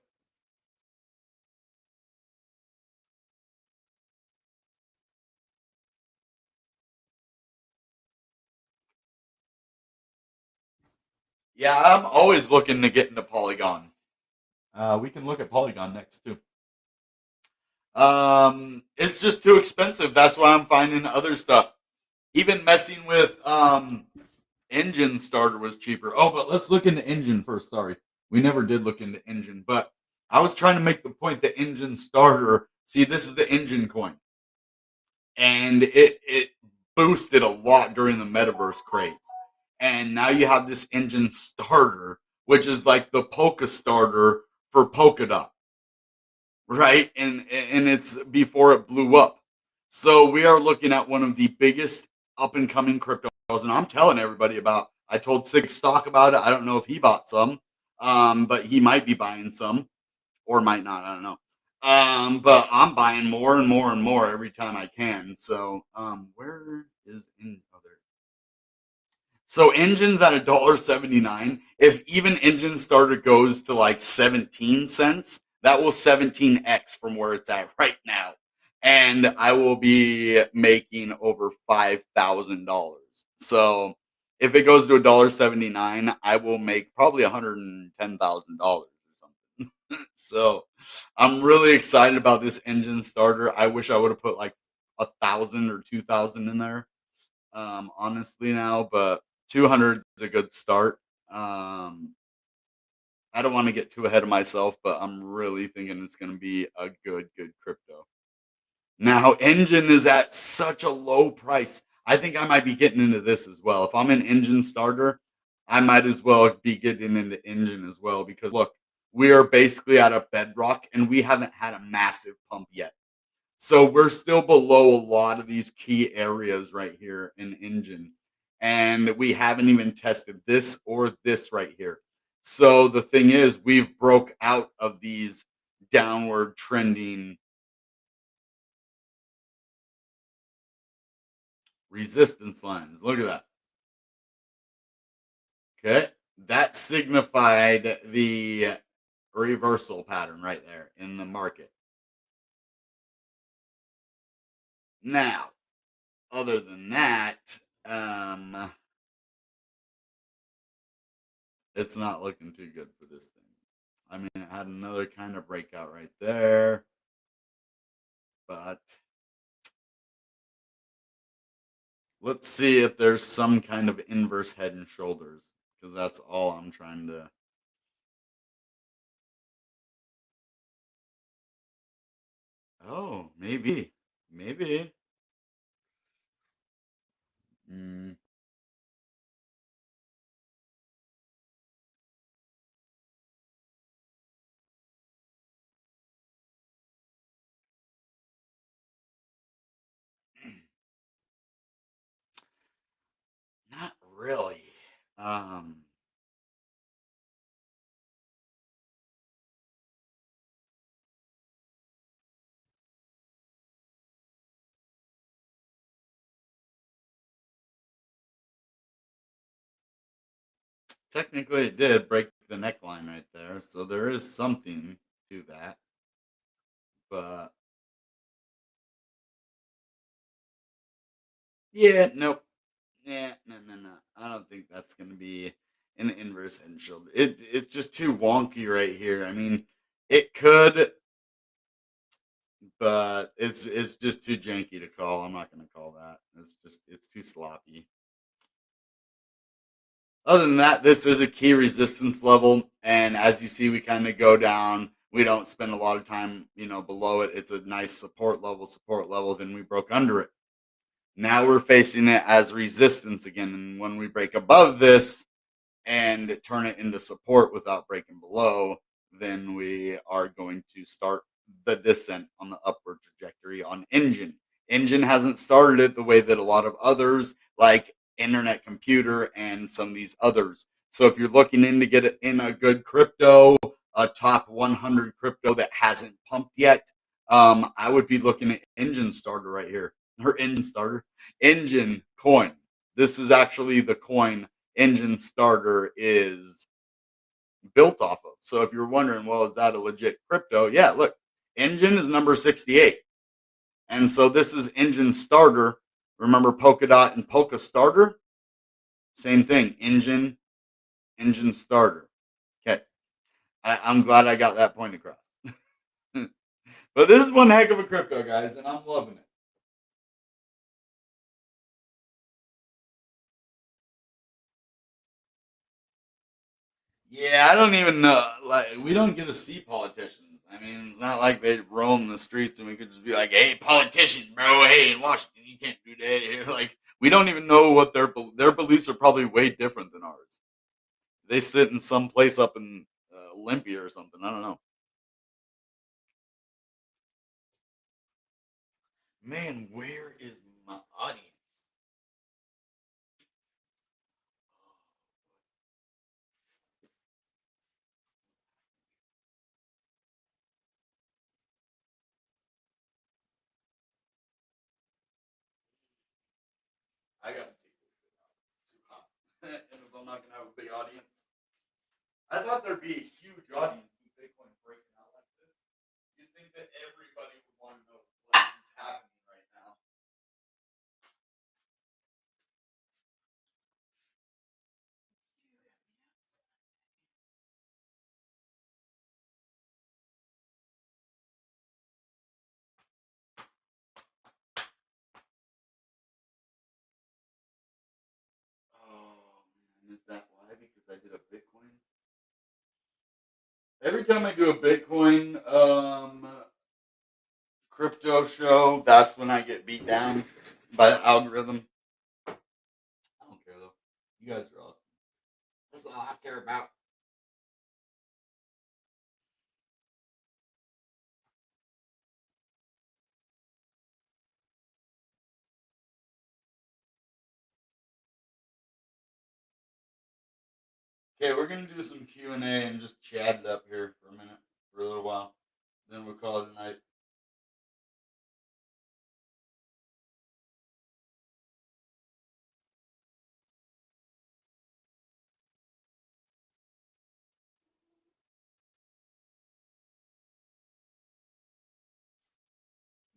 Yeah, I'm always looking to get into Polygon. We can look at Polygon next too. It's just too expensive. That's why I'm finding other stuff. Even messing with Engine Starter was cheaper. Oh, but let's look into Engine first. Sorry, we never did look into Engine, but I was trying to make the point that Engine Starter. See, this is the Engine coin, and it boosted a lot during the metaverse craze. And now you have this Engine Starter, which is like the Polka Starter for Polkadot, right? And it's before it blew up. So we are looking at one of the biggest up and coming cryptos, and I'm telling everybody about. I told Six Stock about it. I don't know if he bought some, but he might be buying some or might not. I don't know. But I'm buying more and more and more every time I can. So where is in other? So Engine's at $1.79. If even Engine Starter goes to like 17 cents, that will 17x from where it's at right now. And I will be making over $5,000. So if it goes to $1.79, I will make probably $110,000 or something. So I'm really excited about this Engine Starter. I wish I would have put like 1,000 or 2,000 in there, honestly now, but 200 is a good start. I don't want to get too ahead of myself, but I'm really thinking it's going to be a good crypto. Now, Engine is at such a low price. I think I might be getting into this as well. If I'm an Engine Starter, I might as well be getting into Engine as well because look, we are basically at a bedrock and we haven't had a massive pump yet. So we're still below a lot of these key areas right here in Engine. And we haven't even tested this or this right here. So the thing is, we've broke out of these downward trending resistance lines. Look at that. Okay. That signified the reversal pattern right there in the market. Now, other than that, It's not looking too good for this thing. I mean, it had another kind of breakout right there, but let's see if there's some kind of inverse head and shoulders, because that's all I'm trying to. Oh, maybe, maybe. Mm, not really. Um, Technically, it did break the neckline right there, so there is something to that. But yeah, nope. Yeah, no, no, no. I don't think that's going to be an inverse head and shoulder. It's just too wonky right here. I mean, it could, but it's just too janky to call. I'm not going to call that. It's too sloppy. Other than that, this is a key resistance level, and as you see, we kind of go down. We don't spend a lot of time, below it. It's a nice support level. Then we broke under it. Now we're facing it as resistance again, and when we break above this, and turn it into support without breaking below, then we are going to start the descent on the upward trajectory on Engine. Engine hasn't started it the way that a lot of others, like Internet Computer and some of these others. So if you're looking in to get it in a good crypto, a top 100 crypto that hasn't pumped yet, I would be looking at Engine Starter right here, or Engine Starter, Engine Coin. This is actually the coin Engine Starter is built off of. So if you're wondering, well, is that a legit crypto? Yeah, look, Engine is number 68. And so this is Engine Starter. Remember Polkadot and Polka Starter? Same thing. Engine Starter. Okay. I'm glad I got that point across. But this is one heck of a crypto, guys, and I'm loving it. Yeah, I don't even know. Like, we don't get to see politicians. I mean, it's not like they roam the streets and we could just be like, "Hey, politician, bro. Hey, in Washington, you can't do that." Like, we don't even know what their beliefs are. Probably way different than ours. They sit in some place up in Olympia or something. I don't know. Man, where is my audience? I got to take this thing out. It's too hot. And if I'm not gonna have a big audience, I thought there'd be a huge audience with Bitcoin breaking out like this. You'd think that everybody would want to know what is happening right now. Oh man, is that why? Because I did a Bitcoin. Every time I do a Bitcoin crypto show, that's when I get beat down by the algorithm. I don't care though. You guys are awesome. That's all I care about. Okay, we're gonna do some Q&A and just chat it up here for a minute, for a little while. Then we'll call it a night.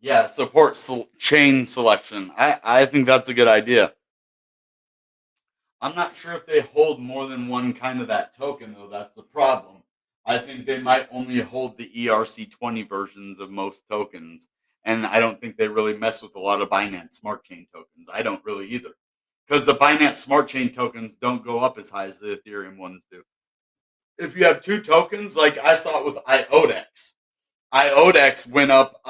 Yeah, support chain selection. I think that's a good idea. I'm not sure if they hold more than one kind of that token, though. That's the problem. I think they might only hold the ERC20 versions of most tokens. And I don't think they really mess with a lot of Binance Smart Chain tokens. I don't really either. Because the Binance Smart Chain tokens don't go up as high as the Ethereum ones do. If you have two tokens, like I saw it with IODEX went up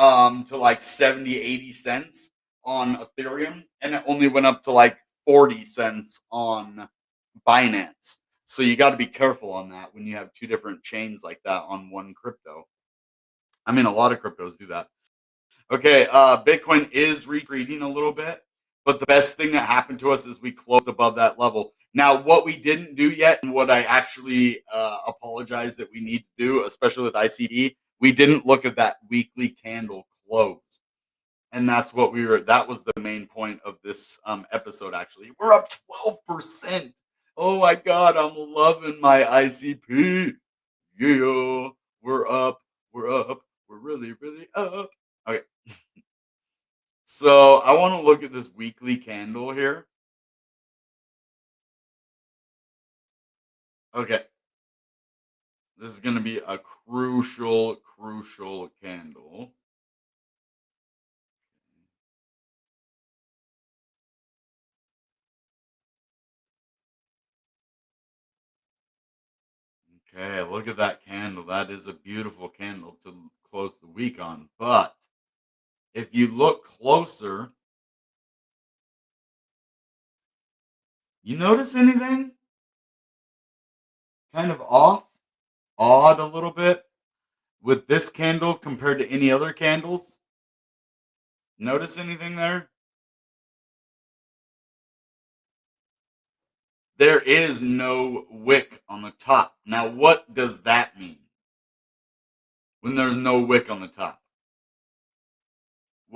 to like 70, 80 cents on Ethereum, and it only went up to like 40 cents on Binance. So you got to be careful on that when you have two different chains like that on one crypto. I mean, a lot of cryptos do that. Okay, Bitcoin is retreating a little bit, but the best thing that happened to us is we closed above that level. Now, what we didn't do yet, and what I actually apologize that we need to do, especially with ICP, we didn't look at that weekly candle close, and that's what we were. That was the main point of this episode. Actually, we're up 12%. Oh my God, I'm loving my ICP. Yeah, we're up. We're up. We're really, really up. Okay. So I want to look at this weekly candle here. Okay. This is going to be a crucial, crucial candle. Okay, look at that candle. That is a beautiful candle to close the week on. But if you look closer, you notice anything kind of off, odd a little bit with this candle compared to any other candles? Notice anything there? There is no wick on the top. Now, what does that mean when there's no wick on the top?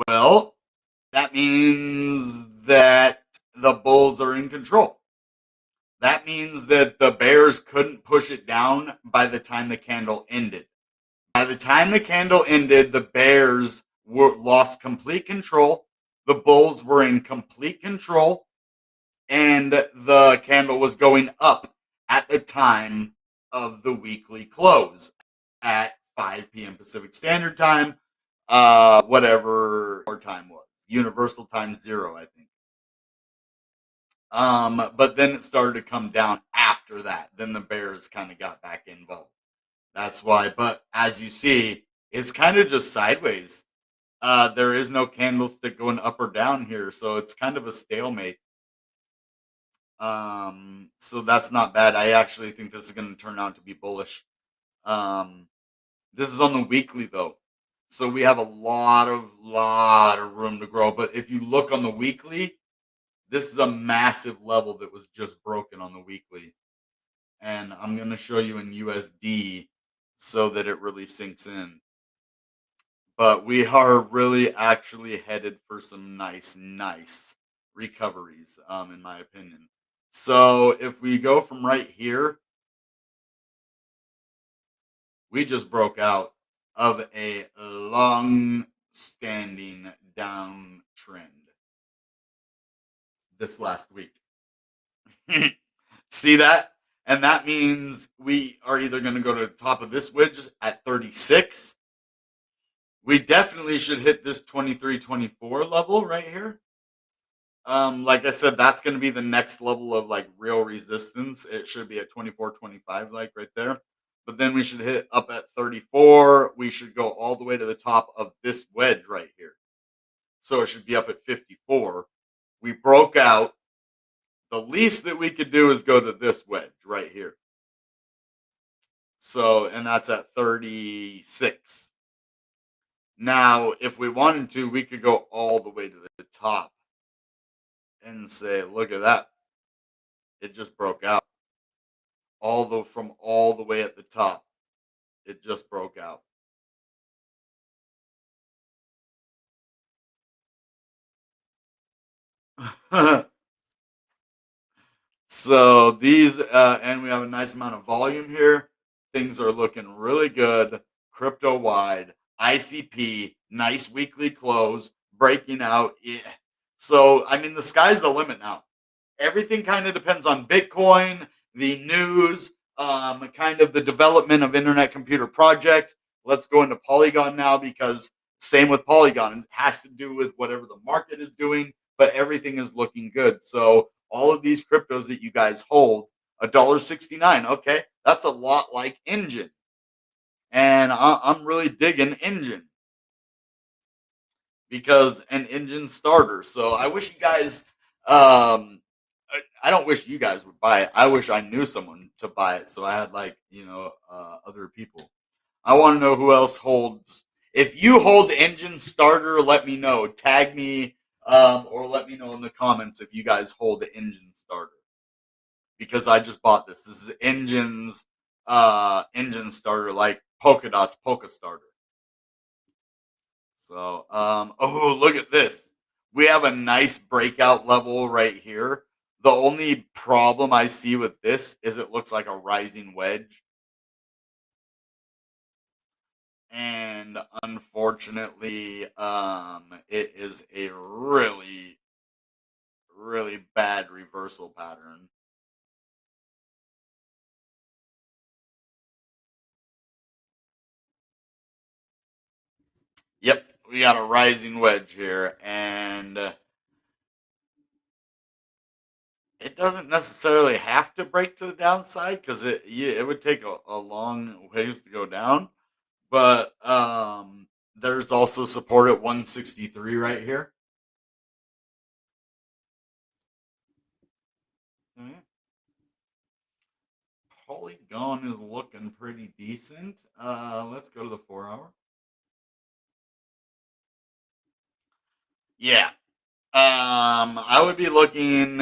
Well, that means that the bulls are in control. That means that the bears couldn't push it down by the time the candle ended. By the time the candle ended, the bears lost complete control. The bulls were in complete control, and the candle was going up at the time of the weekly close at 5 p.m. Pacific Standard Time, whatever our time was, Universal Time 0, I think. But then it started to come down after that. Then the Bears kind of got back involved. That's why. But as you see, it's kind of just sideways. There is no candlestick going up or down here, so it's kind of a stalemate. So that's not bad. I actually think this is going to turn out to be bullish. This is on the weekly though, so we have a lot of room to grow. But if you look on the weekly, this is a massive level that was just broken on the weekly, and I'm going to show you in USD so that it really sinks in. But we are really actually headed for some nice recoveries, in my opinion. So if we go from right here, we just broke out of a long standing downtrend this last week. See that? And that means we are either going to go to the top of this wedge at 36. We definitely should hit this 23-24 level right here. Like I said, that's going to be the next level of like real resistance. It should be at 24-25, like right there. But then we should hit up at 34. We should go all the way to the top of this wedge right here. So it should be up at 54. We broke out. The least that we could do is go to this wedge right here. So, and that's at 36. Now, if we wanted to, we could go all the way to the top and say, look at that. It just broke out. From all the way at the top. It just broke out. So these, and we have a nice amount of volume here. Things are looking really good. Crypto wide, ICP, nice weekly close, breaking out. Yeah. So, I mean, the sky's the limit now. Everything kind of depends on Bitcoin, the news, kind of the development of Internet Computer Project. Let's go into Polygon now because same with Polygon. It has to do with whatever the market is doing, but everything is looking good. So all of these cryptos that you guys hold, $1.69. Okay, that's a lot like Engine, and I'm really digging Engine because an engine starter. So I wish you guys. I don't wish you guys would buy it. I wish I knew someone to buy it, so I had like other people. I want to know who else holds. If you hold engine starter, let me know. Tag me, or let me know in the comments if you guys hold the engine starter because I just bought this. This is engine starter like Polkadot's Polka starter. So, oh, look at this. We have a nice breakout level right here. The only problem I see with this is it looks like a rising wedge. And unfortunately, it is a really, really bad reversal pattern. Yep, we got a rising wedge here, and it doesn't necessarily have to break to the downside because it would take a long ways to go down. But there's also support at 163 right here. So, yeah, Polygon is looking pretty decent. Let's go to the 4 hour. Yeah. I would be looking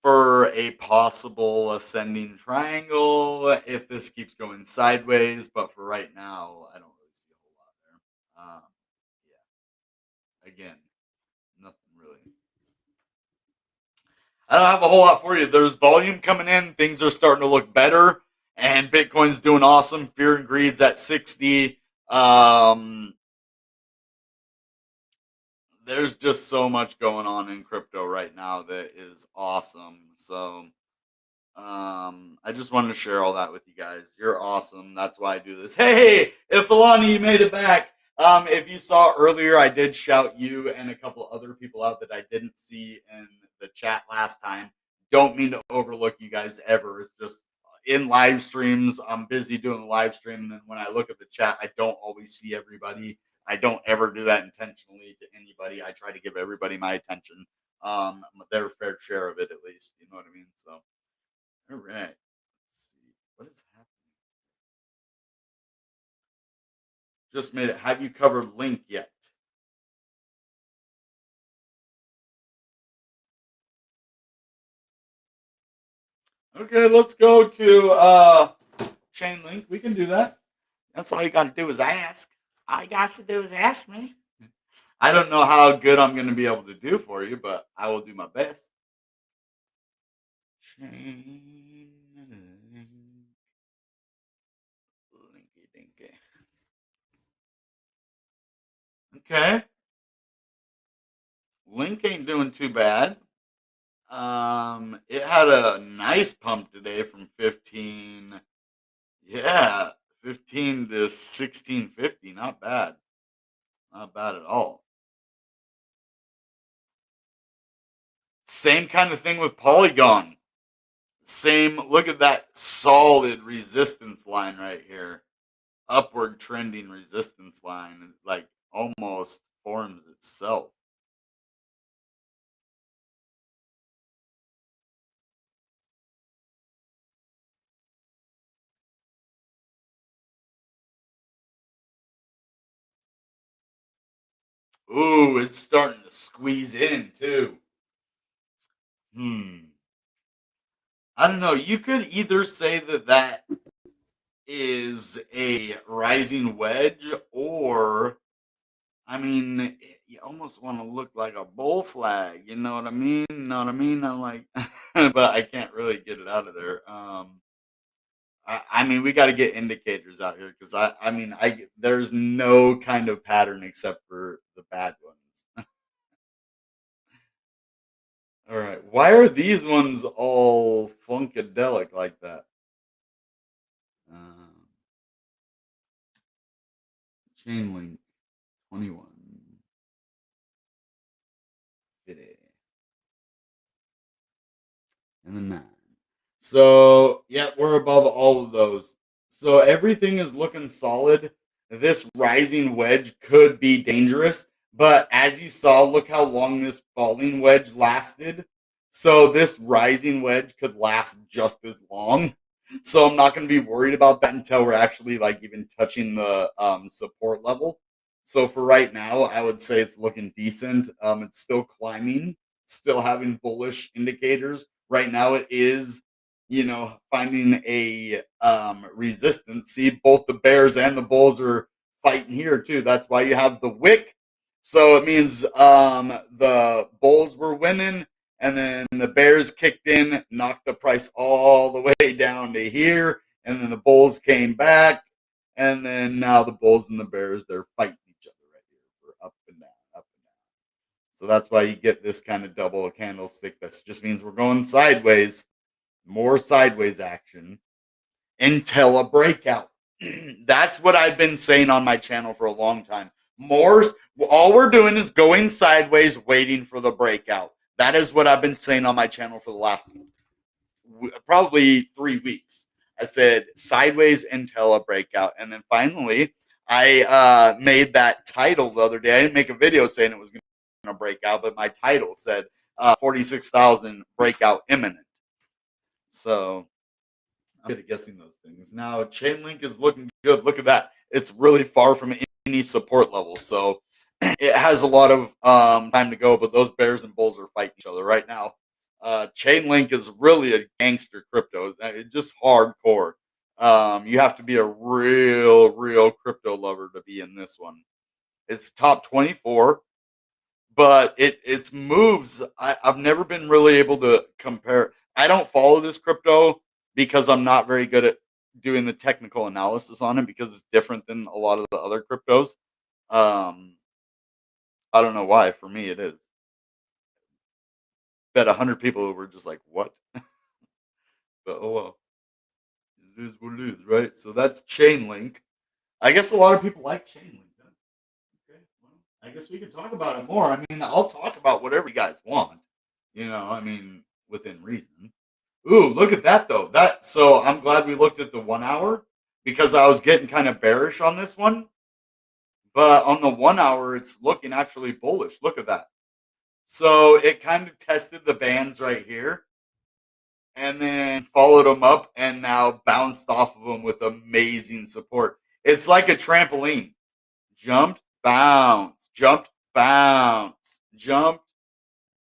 for a possible ascending triangle if this keeps going sideways, but for right now, I don't really see a whole lot there. Yeah, again, nothing really. I don't have a whole lot for you. There's volume coming in. Things are starting to look better, and Bitcoin's doing awesome. Fear and greed's at 60. There's just so much going on in crypto right now that is awesome. So I just wanted to share all that with you guys. You're awesome. That's why I do this. Hey, if Alani, you made it back. If you saw earlier, I did shout you and a couple other people out that I didn't see in the chat last time. Don't mean to overlook you guys ever. It's just in live streams, I'm busy doing a live stream, and then when I look at the chat, I don't always see everybody. I don't ever do that intentionally to anybody. I try to give everybody my attention, their fair share of it at least. You know what I mean? So. All right. Let's see. What is happening? Just made it. Have you covered Link yet? Okay, let's go to Chain Link. We can do that. That's all you got to do is ask. All you got to do is ask me. I don't know how good I'm going to be able to do for you, but I will do my best. Chain Linky Dinky. Okay. Link ain't doing too bad. It had a nice pump today from 15. Yeah, 15 to 1650. Not bad. Not bad at all. Same kind of thing with Polygon. Same. Look at that solid resistance line right here. Upward trending resistance line. Like almost forms itself. Ooh, it's starting to squeeze in too. Hmm. I don't know. You could either say that that is a rising wedge, or I mean, you almost want to look like a bull flag. You know what I mean? You know what I mean? I'm like, but I can't really get it out of there. I mean, we got to get indicators out here because I mean, there's no kind of pattern except for the bad ones. All right. Why are these ones all funkadelic like that? Um, chain link 21. 50. And then 9. So, yeah, we're above all of those. So everything is looking solid. This rising wedge could be dangerous, but as you saw, look how long this falling wedge lasted. So this rising wedge could last just as long. So I'm not going to be worried about that until we're actually like even touching the support level. So for right now, I would say it's looking decent. It's still climbing, still having bullish indicators. Right now, it is finding a resistance. See, both the Bears and the Bulls are fighting here too. That's why you have the wick. So it means the Bulls were winning, and then the Bears kicked in, knocked the price all the way down to here, and then the Bulls came back, and then now the Bulls and the Bears, they're fighting each other right here. We're up and down, up and down. So that's why you get this kind of double candlestick. That just means we're going sideways, more sideways action until a breakout. That's what I've been saying on my channel for a long time. More, all we're doing is going sideways, waiting for the breakout. That is what I've been saying on my channel for the last probably 3 weeks. I said sideways until a breakout, and then finally, I made that title the other day. I didn't make a video saying it was going to break out, but my title said 46,000 breakout imminent. So I'm good at guessing those things. Now, Chainlink is looking good. Look at that. It's really far from any support level. So it has a lot of time to go, but those Bears and Bulls are fighting each other right now. Chainlink is really a gangster crypto. It's just hardcore. You have to be a real crypto lover to be in this one. It's top 24, but its moves. I've never been really able to compare. I don't follow this crypto because I'm not very good at doing the technical analysis on it because it's different than a lot of the other cryptos. Um, I don't know why. For me, it is. Bet 100 people were just like, "What?" But oh well, it is what it is, right? So that's Chainlink. I guess a lot of people like Chainlink. Huh? Okay, well, I guess we can talk about it more. I mean, I'll talk about whatever you guys want. I mean, within reason. Ooh, look at that though. So I'm glad we looked at the 1 hour because I was getting kind of bearish on this one. But on the 1 hour, it's looking actually bullish. Look at that. So it kind of tested the bands right here and then followed them up and now bounced off of them with amazing support. It's like a trampoline. Jumped, bounce, jumped, bounce, jumped,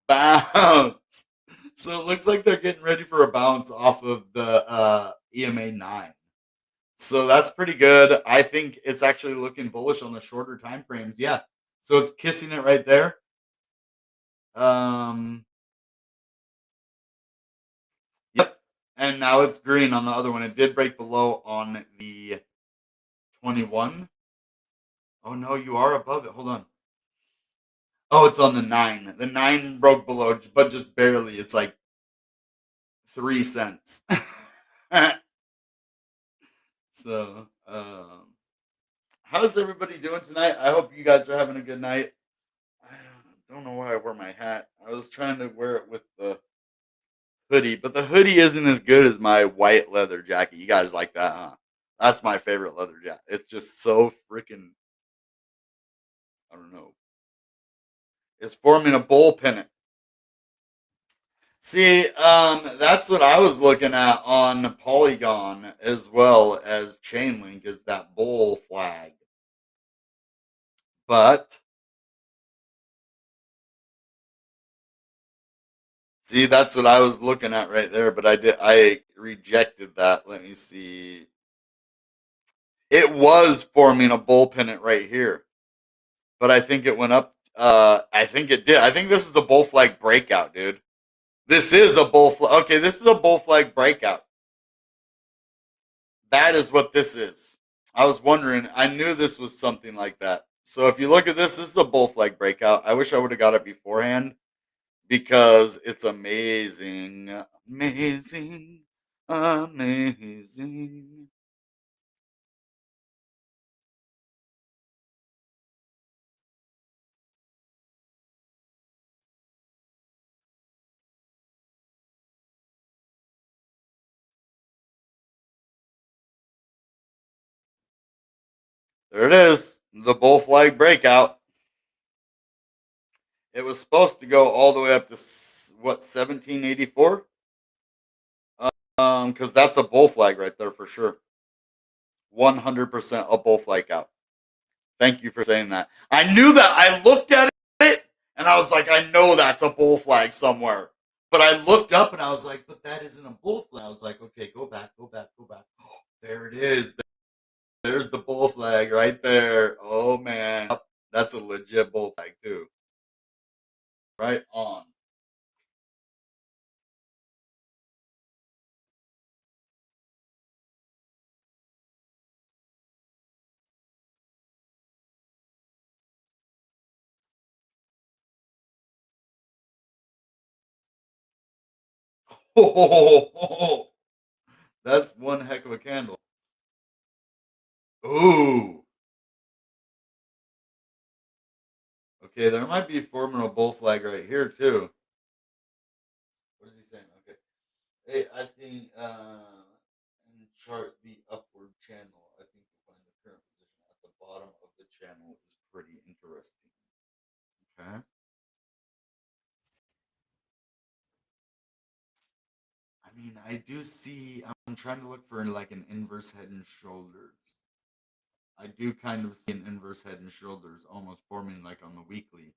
bounce. So it looks like they're getting ready for a bounce off of the EMA 9. So that's pretty good. I think it's actually looking bullish on the shorter time frames. Yeah. So it's kissing it right there. Um, yep. And now it's green on the other one. It did break below on the 21. Oh no, you are above it. Hold on. Oh, it's on the 9. The 9 broke below, but just barely. It's like 3 cents. So, how's everybody doing tonight? I hope you guys are having a good night. I don't know why I wear my hat. I was trying to wear it with the hoodie, but the hoodie isn't as good as my white leather jacket. You guys like that, huh? That's my favorite leather jacket. It's just so freaking, I don't know. It's forming a bowl pennant. See, that's what I was looking at on Polygon as well as Chainlink is that bull flag. But see, that's what I was looking at right there, but I rejected that. Let me see. It was forming a bull pennant right here, but I think it went up. I think it did. I think this is a bull flag breakout, dude. This is a bull flag. Okay, this is a bull flag breakout. That is what this is. I was wondering. I knew this was something like that. So if you look at this, this is a bull flag breakout. I wish I would have got it beforehand, because it's amazing, amazing, amazing. There it is, the bull flag breakout. It was supposed to go all the way up to what 1784. Because that's a bull flag right there for sure. 100% a bull flag out. Thank you for saying that. I knew that. I looked at it and I was like, I know that's a bull flag somewhere. But I looked up and I was like, but that isn't a bull flag. I was like, okay, go back, go back, go back. There it is. There's the bull flag right there. Oh man, that's a legit bull flag too. Right on. Oh, that's one heck of a candle. Ooh. Okay, there might be forming a bull flag right here too. What is he saying? Okay. Hey, I think and chart the upward channel. I think you find the current position at the bottom of the channel is pretty interesting. Okay. I mean, I do see. I'm trying to look for like an inverse head and shoulders. I do kind of see an inverse head and shoulders almost forming like on the weekly.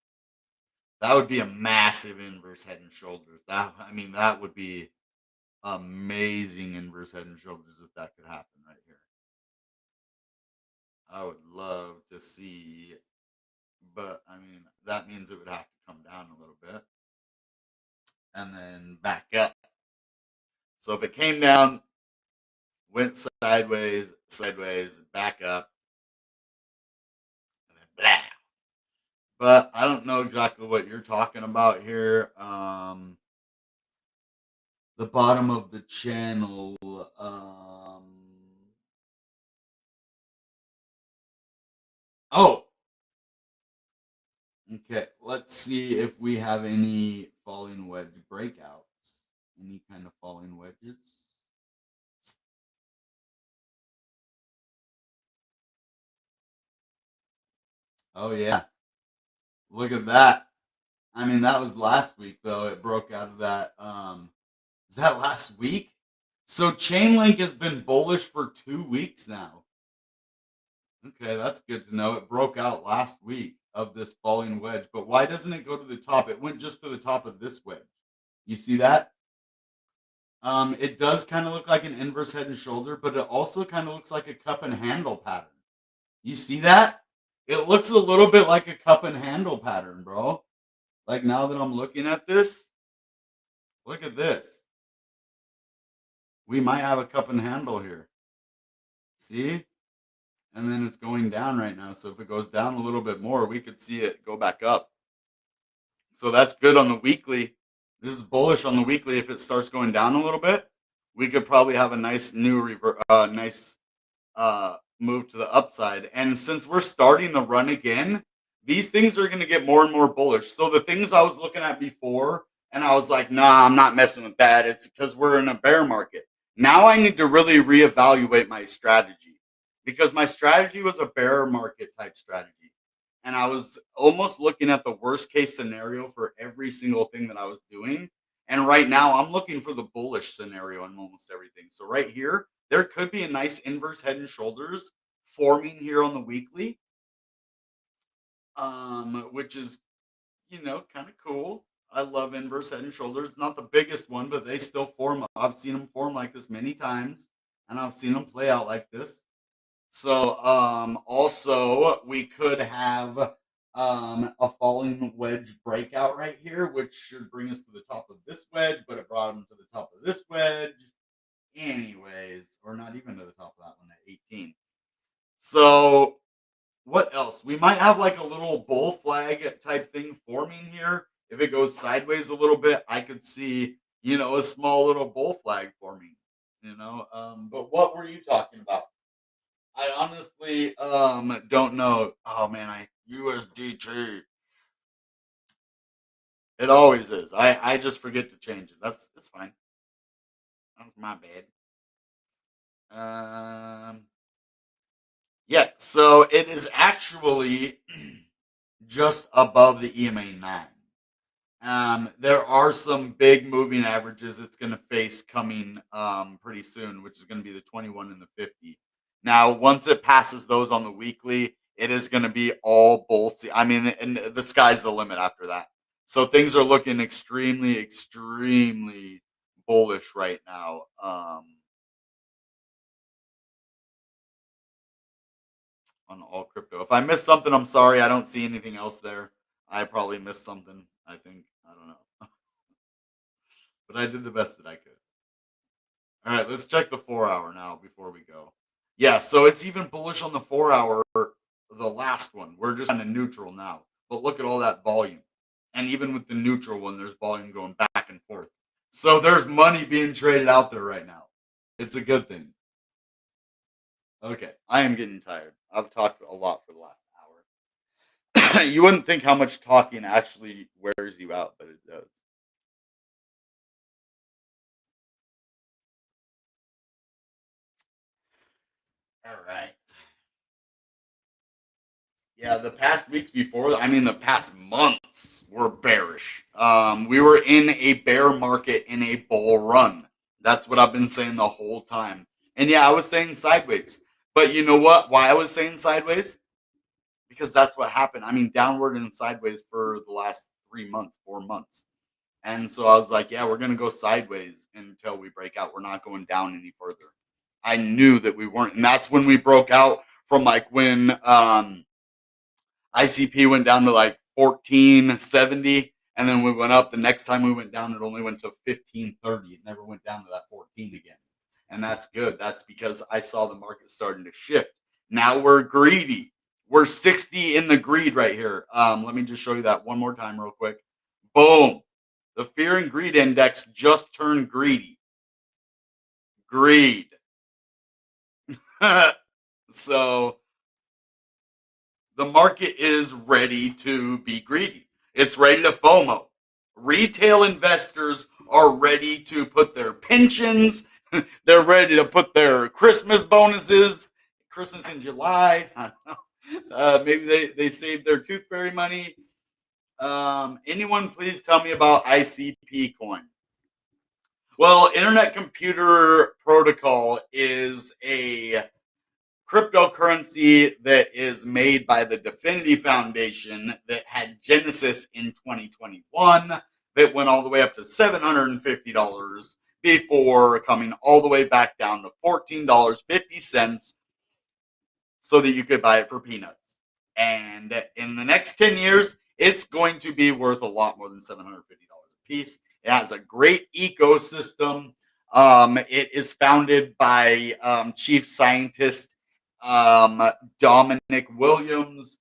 That would be a massive inverse head and shoulders. That I mean, that would be amazing inverse head and shoulders if that could happen right here. I would love to see, but I mean, that means it would have to come down a little bit and then back up. So if it came down, went sideways, sideways, back up, and then blah. But I don't know exactly what you're talking about here. The bottom of the channel. Oh, okay. Let's see if we have any falling wedge breakouts. Any kind of falling wedges. Oh yeah. Look at that. I mean, that was last week though. It broke out of that. Is that last week? So Chainlink has been bullish for 2 weeks now. Okay, that's good to know. It broke out last week of this falling wedge, but why doesn't it go to the top? It went just to the top of this wedge. You see that? It does kind of look like an inverse head and shoulder, but it also kind of looks like a cup and handle pattern. You see that? It looks a little bit like a cup and handle pattern, bro. Like now that I'm looking at this, look at this. We might have a cup and handle here. See? And then it's going down right now. So if it goes down a little bit more, we could see it go back up. So that's good on the weekly. This is bullish on the weekly. If it starts going down a little bit, we could probably have a nice new nice move to the upside. And since we're starting the run again, these things are going to get more and more bullish. So the things I was looking at before, and I was like, nah, I'm not messing with that. It's because we're in a bear market. Now I need to really reevaluate my strategy because my strategy was a bear market type strategy. And I was almost looking at the worst case scenario for every single thing that I was doing. And right now I'm looking for the bullish scenario in almost everything. So right here, there could be a nice inverse head and shoulders forming here on the weekly, which is, kind of cool. I love inverse head and shoulders. Not the biggest one, but they still form. I've seen them form like this many times, and I've seen them play out like this. So, also we could have a falling wedge breakout right here, which should bring us to the top of this wedge, but it brought them to the top of this wedge, anyways, or not even to the top of that one at 18. So, what else? We might have like a little bull flag type thing forming here If it goes sideways a little bit, I could see, a small little bull flag forming, but what were you talking about? I honestly don't know. Oh man, I USDT. It always is. I just forget to change it. It's fine. That's my bad. Um yeah, so it is actually just above the EMA 9. There are some big moving averages it's going to face coming pretty soon, which is going to be the 21 and the 50. Now, once it passes those on the weekly, it is going to be all bull. I mean, and the sky's the limit after that. So things are looking extremely, extremely bullish right now. On all crypto. If I missed something, I'm sorry. I don't see anything else there. I probably missed something. I think I don't know, but I did the best that I could. All right, let's check the 4 hour now before we go. Yeah, so it's even bullish on the 4 hour, the last one. We're just kind of neutral now. But look at all that volume. And even with the neutral one, there's volume going back and forth. So there's money being traded out there right now. It's a good thing. Okay, I am getting tired. I've talked a lot for the last hour. You wouldn't think how much talking actually wears you out, but it does. All right. Yeah, the past weeks before, I mean, the past months were bearish. We were in a bear market in a bull run. That's what I've been saying the whole time. And yeah, I was saying sideways. But you know what? Why I was saying sideways? Because that's what happened. I mean, downward and sideways for the last 3 months, 4 months. And so I was like, yeah, we're going to go sideways until we break out. We're not going down any further. I knew that we weren't. And that's when we broke out from like when ICP went down to like 1470, and then we went up. The next time we went down, it only went to 1530. It never went down to that 14 again. And that's good. That's because I saw the market starting to shift. Now we're greedy. We're 60 in the greed right here. Let me just show you that one more time, real quick. Boom. The fear and greed index just turned greedy. Greed. So the market is ready to be greedy. It's ready to FOMO. Retail investors are ready to put their pensions, they're ready to put their Christmas bonuses, Christmas in July. Maybe they saved their tooth fairy money. Anyone please tell me about ICP Coin? Well, Internet Computer Protocol is a cryptocurrency that is made by the Definity Foundation that had Genesis in 2021 that went all the way up to $750 before coming all the way back down to $14.50 so that you could buy it for peanuts. And in the next 10 years, it's going to be worth a lot more than $750 a piece. It has a great ecosystem. It is founded by chief scientist Dominic Williams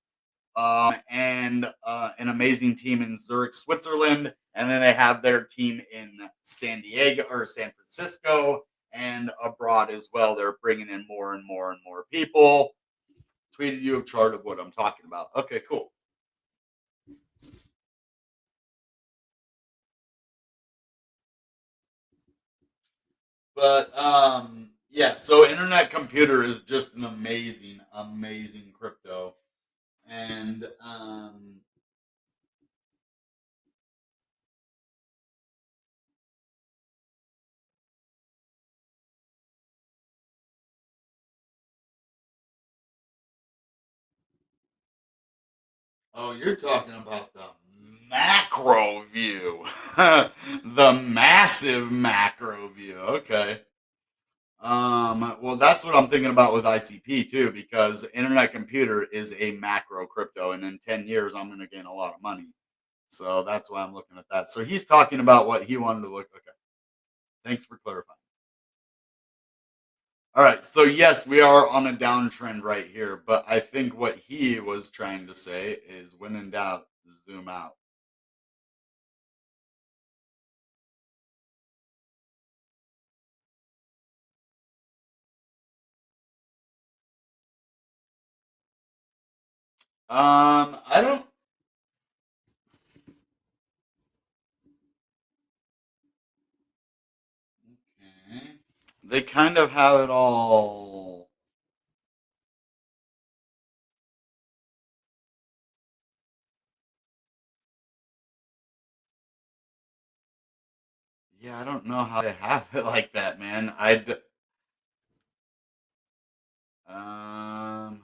and an amazing team in Zurich, Switzerland. And then they have their team in San Diego or San Francisco and abroad as well. They're bringing in more and more and more people. Tweeted you a chart of what I'm talking about. Okay, cool. But yeah, so Internet Computer is just an amazing, amazing crypto. And oh, you're talking about the macro view, the massive macro view. Okay. Well, that's what I'm thinking about with ICP too, because Internet Computer is a macro crypto, and in 10 years, I'm going to gain a lot of money. So that's why I'm looking at that. So he's talking about what he wanted to look. Okay. Thanks for clarifying. All right. So yes, we are on a downtrend right here, but I think what he was trying to say is when in doubt, zoom out. I don't. Okay. They kind of have it all. Yeah, I don't know how they have it like that, man. Um.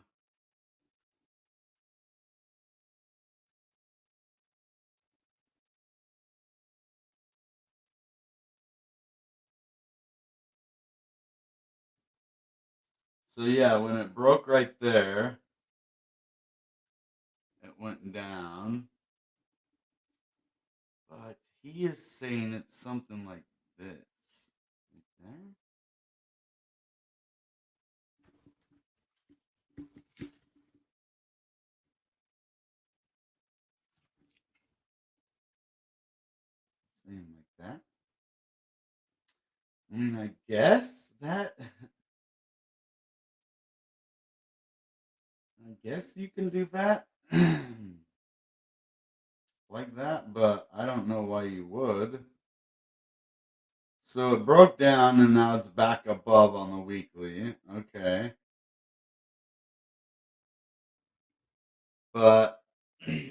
So yeah, when it broke right there, it went down. But he is saying it's something like this. Right there? Saying like that. I mean, I guess that. I guess you can do that like that, but I don't know why you would. So it broke down and now it's back above on the weekly. Okay. But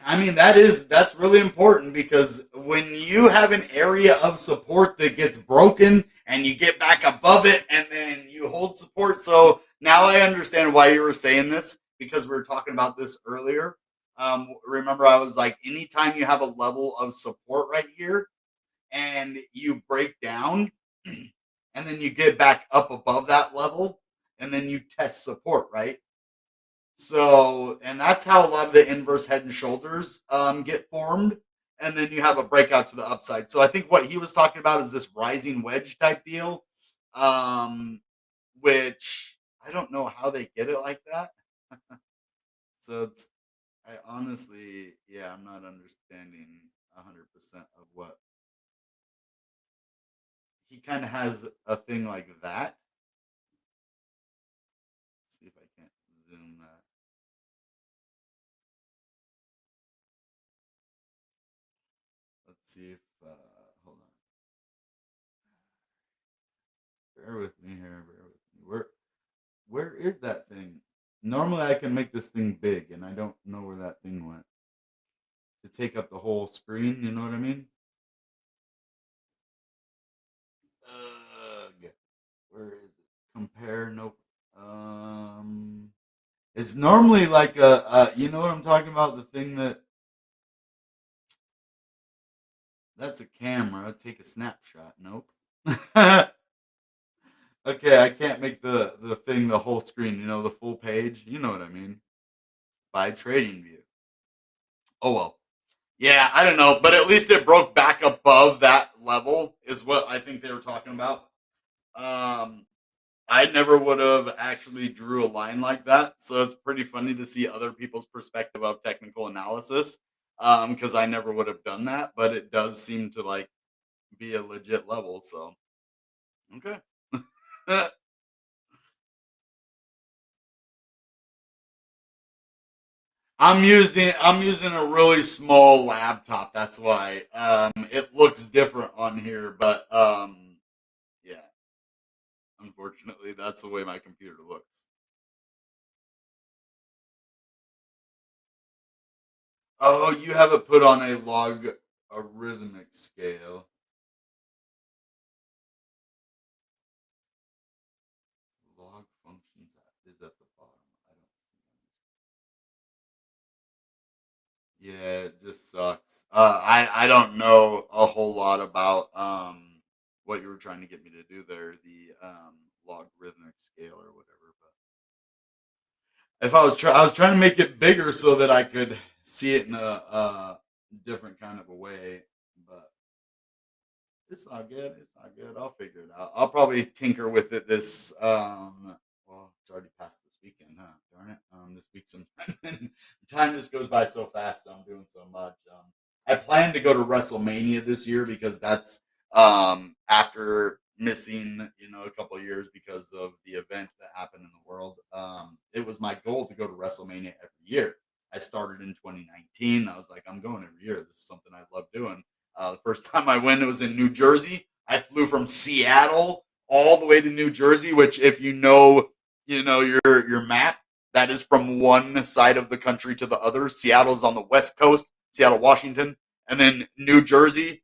I mean that's really important because when you have an area of support that gets broken and you get back above it and then you hold support. So now I understand why you were saying this because we were talking about this earlier. Remember, I was like, anytime you have a level of support right here and you break down and then you get back up above that level and then you test support, right? So, and that's how a lot of the inverse head and shoulders get formed. And then you have a breakout to the upside. So I think what he was talking about is this rising wedge type deal, which I don't know how they get it like that. So it's, I honestly, yeah, I'm not understanding 100% of what he kind of has a thing like that. Let's see if I can't zoom that. Let's see if, hold on. Bear with me here. Bear with me. Where is that thing? Normally I can make this thing big, and I don't know where that thing went to take up the whole screen. You know what I mean? Ugh. Where is it? Compare. Nope. Um, it's normally like you know what I'm talking about? The thing that's a camera. Take a snapshot. Nope. Okay, I can't make the thing the whole screen. You know, the full page. You know what I mean? By trading view. Oh well. Yeah, I don't know, but at least it broke back above that level, is what I think they were talking about. Um, I never would have actually drew a line like that, so it's pretty funny to see other people's perspective of technical analysis. Because I never would have done that, but it does seem to like be a legit level. So okay. I'm using a really small laptop. That's why it looks different on here, but yeah. Unfortunately, that's the way my computer looks. Oh, you have it put on a logarithmic scale. Log functions is at the bottom. I don't see. Yeah, it just sucks. I don't know a whole lot about what you were trying to get me to do there, the logarithmic scale or whatever. But if I was trying to make it bigger so that I could see it in a different kind of a way, but it's all good. It's all good. I'll figure it out. I'll probably tinker with it this well, it's already past this weekend, huh? Darn it. This week sometime. Time just goes by so fast. I'm doing so much. I plan to go to Wrestlemania this year because that's after missing, a couple of years because of the event that happened in the world. It was my goal to go to Wrestlemania every year. I started in 2019. I was like, I'm going every year. This is something I love doing. The first time I went, it was in New Jersey. I flew from Seattle all the way to New Jersey, which, if you know your map, that is from one side of the country to the other. Seattle's on the west coast, Seattle, Washington, and then New Jersey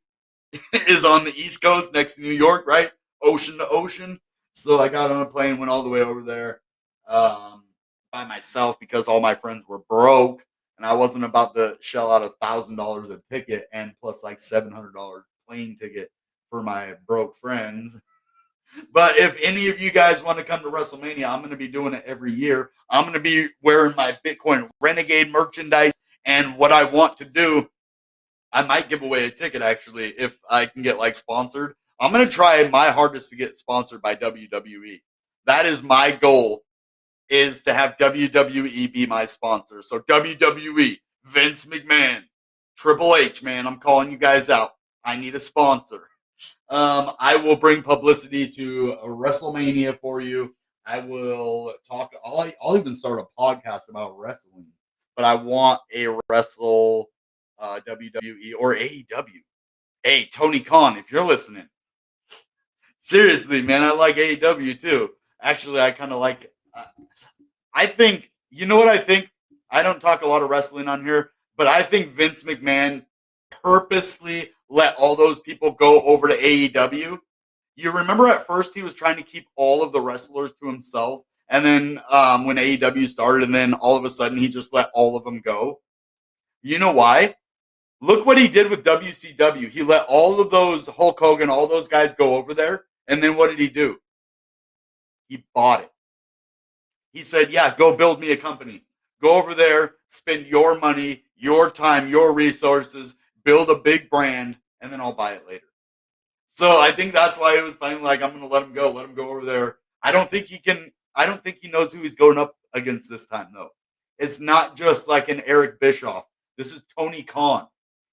is on the East Coast next to New York, right? Ocean to ocean. So I got on a plane, went all the way over there um, by myself because all my friends were broke, and I wasn't about to shell out $1,000 a ticket and plus like $700 plane ticket for my broke friends. But if any of you guys want to come to WrestleMania, I'm going to be doing it every year. I'm going to be wearing my Bitcoin Renegade merchandise, and what I want to do, I might give away a ticket actually if I can get like sponsored. I'm gonna try my hardest to get sponsored by WWE. That is my goal, is to have WWE be my sponsor. So WWE, Vince McMahon, Triple H, man, I'm calling you guys out. I need a sponsor. I will bring publicity to a WrestleMania for you. I will talk. I'll even start a podcast about wrestling, but I want a wrestle WWE or AEW. Hey, Tony Khan, if you're listening, seriously, man, I like AEW too. Actually, I kind of like. I think you know what I think. I don't talk a lot of wrestling on here, but I think Vince McMahon purposely let all those people go over to AEW. You remember at first he was trying to keep all of the wrestlers to himself, and then when AEW started, and then all of a sudden he just let all of them go. You know why? Look what he did with WCW. He let all of those Hulk Hogan, all those guys go over there, and then what did he do? He bought it. He said, "Yeah, go build me a company. Go over there, spend your money, your time, your resources, build a big brand, and then I'll buy it later." So I think that's why it was finally like, I'm going to let him go over there. I don't think he can. I don't think he knows who he's going up against this time, though. It's not just like an Eric Bischoff. This is Tony Khan.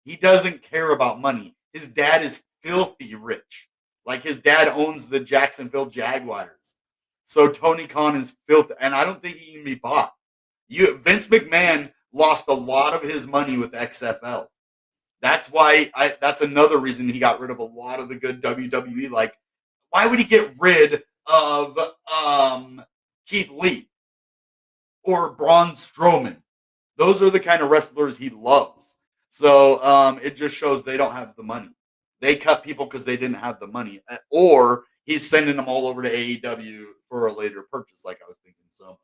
He doesn't care about money. His dad is filthy rich. Like his dad owns the Jacksonville Jaguars. So Tony Khan is filthy, and I don't think he can be bought. Vince McMahon lost a lot of his money with XFL. That's why that's another reason he got rid of a lot of the good WWE. Like, why would he get rid of Keith Lee or Braun Strowman? Those are the kind of wrestlers he loves. So it just shows they don't have the money. They cut people because they didn't have the money, or he's sending them all over to AEW for a later purchase, like I was thinking. So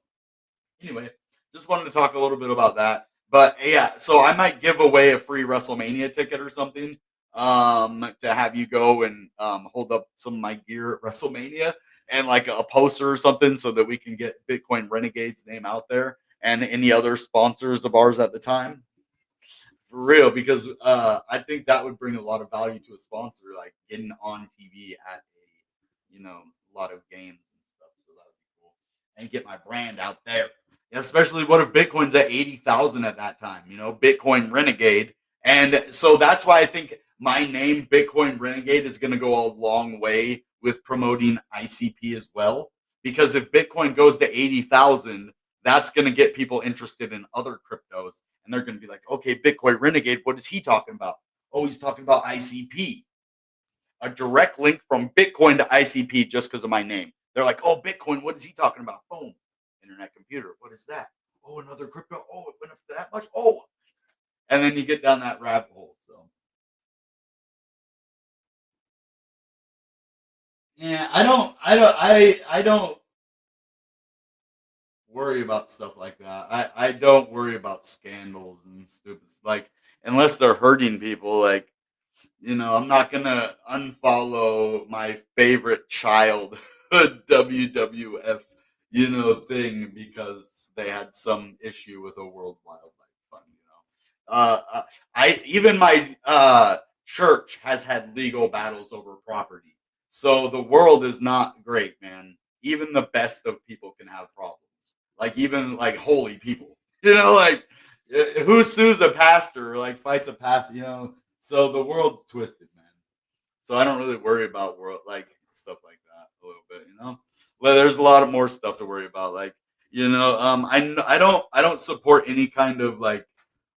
anyway, just wanted to talk a little bit about that. But yeah, so I might give away a free WrestleMania ticket or something to have you go and hold up some of my gear at WrestleMania and like a poster or something so that we can get Bitcoin Renegade's name out there and any other sponsors of ours at the time. For real, because I think that would bring a lot of value to a sponsor, like getting on TV at a lot of games and stuff. So that would be cool, and get my brand out there. Especially, what if Bitcoin's at 80,000 at that time? Bitcoin Renegade, and so that's why I think my name Bitcoin Renegade is going to go a long way with promoting ICP as well. Because if Bitcoin goes to 80,000, that's going to get people interested in other cryptos, and they're going to be like, okay, Bitcoin Renegade, what is he talking about? Oh, he's talking about ICP. A direct link from Bitcoin to ICP just because of my name. They're like, oh, Bitcoin, what is he talking about? Boom. Internet computer. What is that? Oh, another crypto. Oh, it went up that much. Oh. And then you get down that rabbit hole. So yeah, I don't worry about stuff like that. I don't worry about scandals and stupid, like, unless they're hurting people. Like, I'm not gonna unfollow my favorite childhood WWF, thing because they had some issue with a World Wildlife Fund. I even my church has had legal battles over property. So the world is not great, man. Even the best of people can have problems. Like even like holy people, like who sues a pastor or like fights a pastor. So the world's twisted, man. So I don't really worry about world like stuff like that a little bit. Well, there's a lot of more stuff to worry about. Like I don't support any kind of like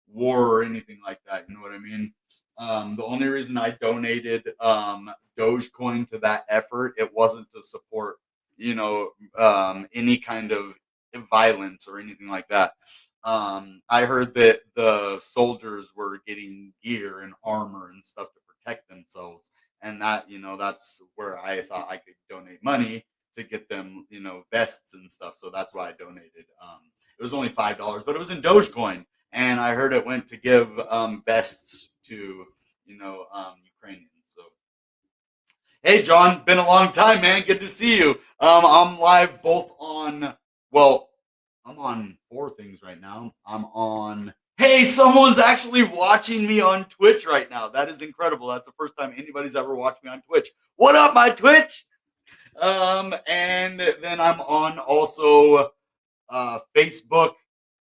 war or anything like that. You know what I mean? The only reason I donated Dogecoin to that effort, it wasn't to support, any kind of violence or anything like that. I heard that the soldiers were getting gear and armor and stuff to protect themselves, and that's where I thought I could donate money to get them, vests and stuff. So that's why I donated. It was only $5, but it was in Dogecoin, and I heard it went to give vests to Ukrainians. So hey, John, been a long time, man. Good to see you. I'm live both on. Well, I'm on four things right now. I'm on. Hey, someone's actually watching me on Twitch right now. That is incredible. That's the first time anybody's ever watched me on Twitch. What up, my Twitch? And then I'm on also Facebook,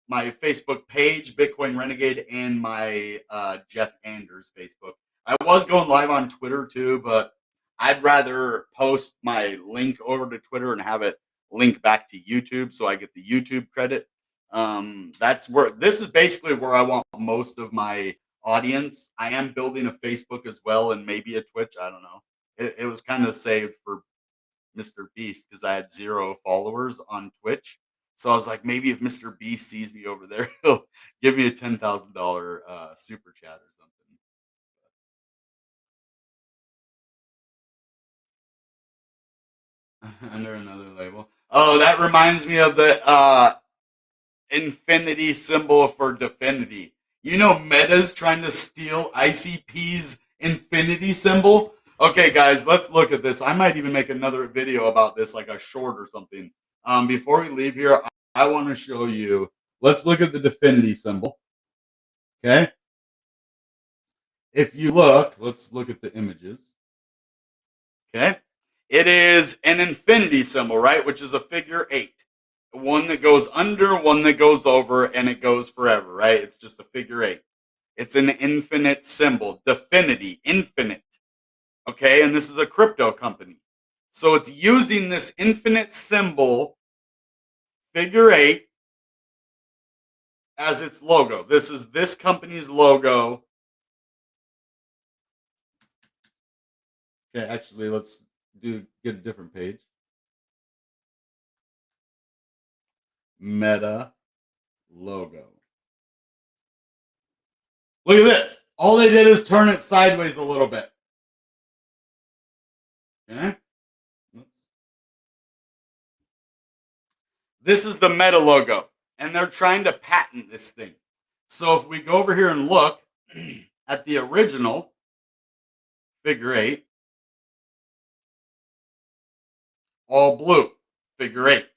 my Facebook page, Bitcoin Renegade, and my Jeff Anders Facebook. I was going live on Twitter too, but I'd rather post my link over to Twitter and have it link back to YouTube so I get the YouTube credit. That's where this is basically where I want most of my audience. I am building a Facebook as well and maybe a Twitch. I don't know. It was kind of saved for Mr. Beast because I had 0 followers on Twitch. So I was like, maybe if Mr. Beast sees me over there, he'll give me a $10,000 super chat or something under another label. Oh, that reminds me of the infinity symbol for Definity. Meta's trying to steal ICP's infinity symbol. Okay, guys, let's look at this. I might even make another video about this, like a short or something. Before we leave here, I want to show you. Let's look at the Definity symbol. Okay. If you look, let's look at the images. Okay. It is an infinity symbol, right? Which is a figure 8. One that goes under, one that goes over, and it goes forever, right? It's just a figure 8. It's an infinite symbol. Definity, infinite. Okay. And this is a crypto company. So it's using this infinite symbol, figure 8, as its logo. This is this company's logo. Okay, actually, let's get a different page. Meta logo. Look at this. All they did is turn it sideways a little bit. Okay. This is the Meta logo, and they're trying to patent this thing. So if we go over here and look at the original figure 8, all blue, figure 8.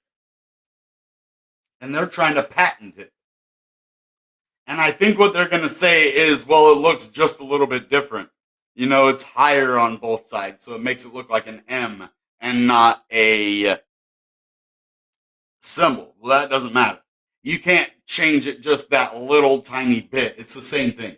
And they're trying to patent it. And I think what they're going to say is, well, it looks just a little bit different. It's higher on both sides, so it makes it look like an M and not a symbol. Well, that doesn't matter. You can't change it just that little tiny bit. It's the same thing.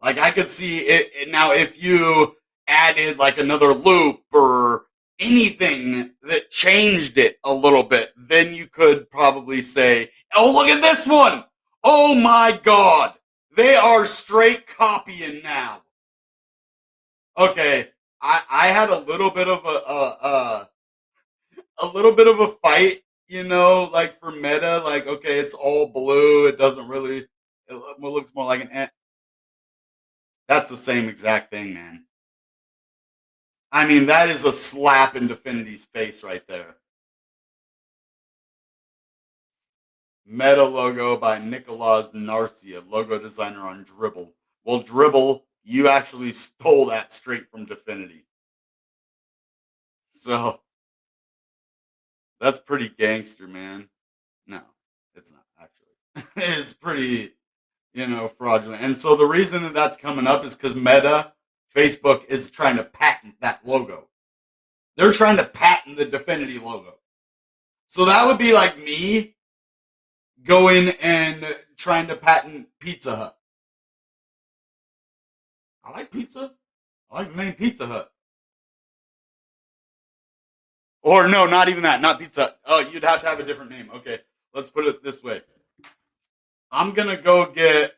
Like I could see it now if you added like another loop or anything that changed it a little bit, then you could probably say, "Oh, look at this one! Oh my God, they are straight copying now." Okay, I had a little bit of a little bit of a fight, like for Meta, like okay, it's all blue, it doesn't really, it looks more like an. That's the same exact thing, man. I mean, that is a slap in Definity's face right there. Meta logo by Nicolas Narcia, logo designer on Dribble. Well, Dribble, you actually stole that straight from Definity. So that's pretty gangster, man. No, it's not actually. It's pretty, fraudulent. And so the reason that that's coming up is because Meta, Facebook, is trying to patent that logo. They're trying to patent the Definity logo. So that would be like me going and trying to patent Pizza Hut. I like pizza. I like the name Pizza Hut. Or no, not even that. Not Pizza. Oh, you'd have to have a different name. Okay, let's put it this way. I'm gonna go get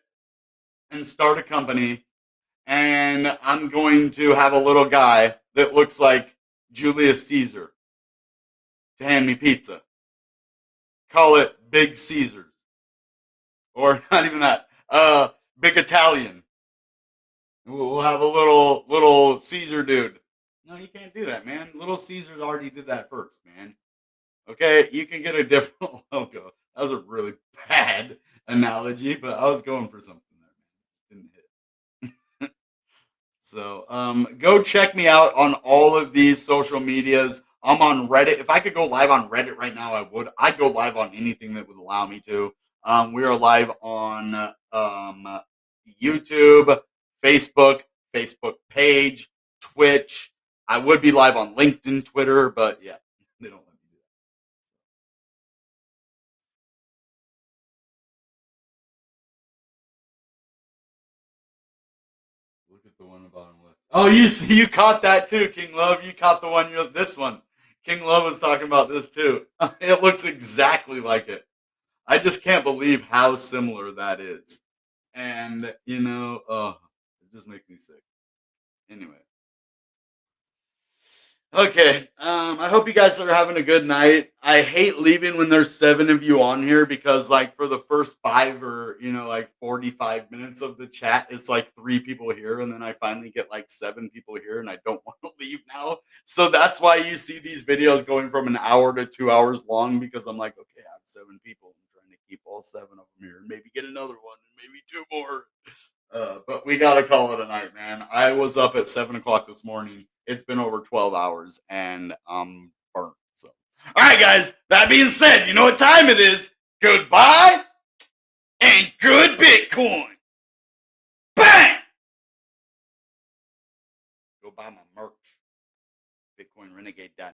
and start a company, and I'm going to have a little guy that looks like Julius Caesar to hand me pizza. Call it Big Caesars, or not even that. Big Italian. We'll have a little Caesar dude. No, you can't do that, man. Little Caesars already did that first, man. Okay, you can get a different logo. That was a really bad analogy, but I was going for something there. Didn't hit. So go check me out on all of these social medias. I'm on Reddit. If I could go live on Reddit right now, I would. I'd go live on anything that would allow me to. We are live on YouTube, Facebook, Facebook page, Twitch. I would be live on LinkedIn, Twitter, but yeah, they don't let me do that. Look at the one bottom left. Oh, you caught that too, King Love. You caught the one. This one. King Love was talking about this too. It looks exactly like it. I just can't believe how similar that is. And it just makes me sick. Anyway, okay. I hope you guys are having a good night. I hate leaving when there's 7 of you on here because, like, for the first 5 or 45 minutes of the chat, it's like 3 people here, and then I finally get like 7 people here, and I don't want to leave now. So that's why you see these videos going from an hour to 2 hours long because I'm like, okay, I have 7 people. I'm trying to keep all 7 of them here, and maybe get another one, and maybe 2 more. But we gotta call it a night, man. I was up at 7 o'clock this morning. It's been over 12 hours, and I'm burnt. So, all right, guys. That being said, you know what time it is. Goodbye and good Bitcoin. Bang! Go buy my merch. Bitcoin Renegade.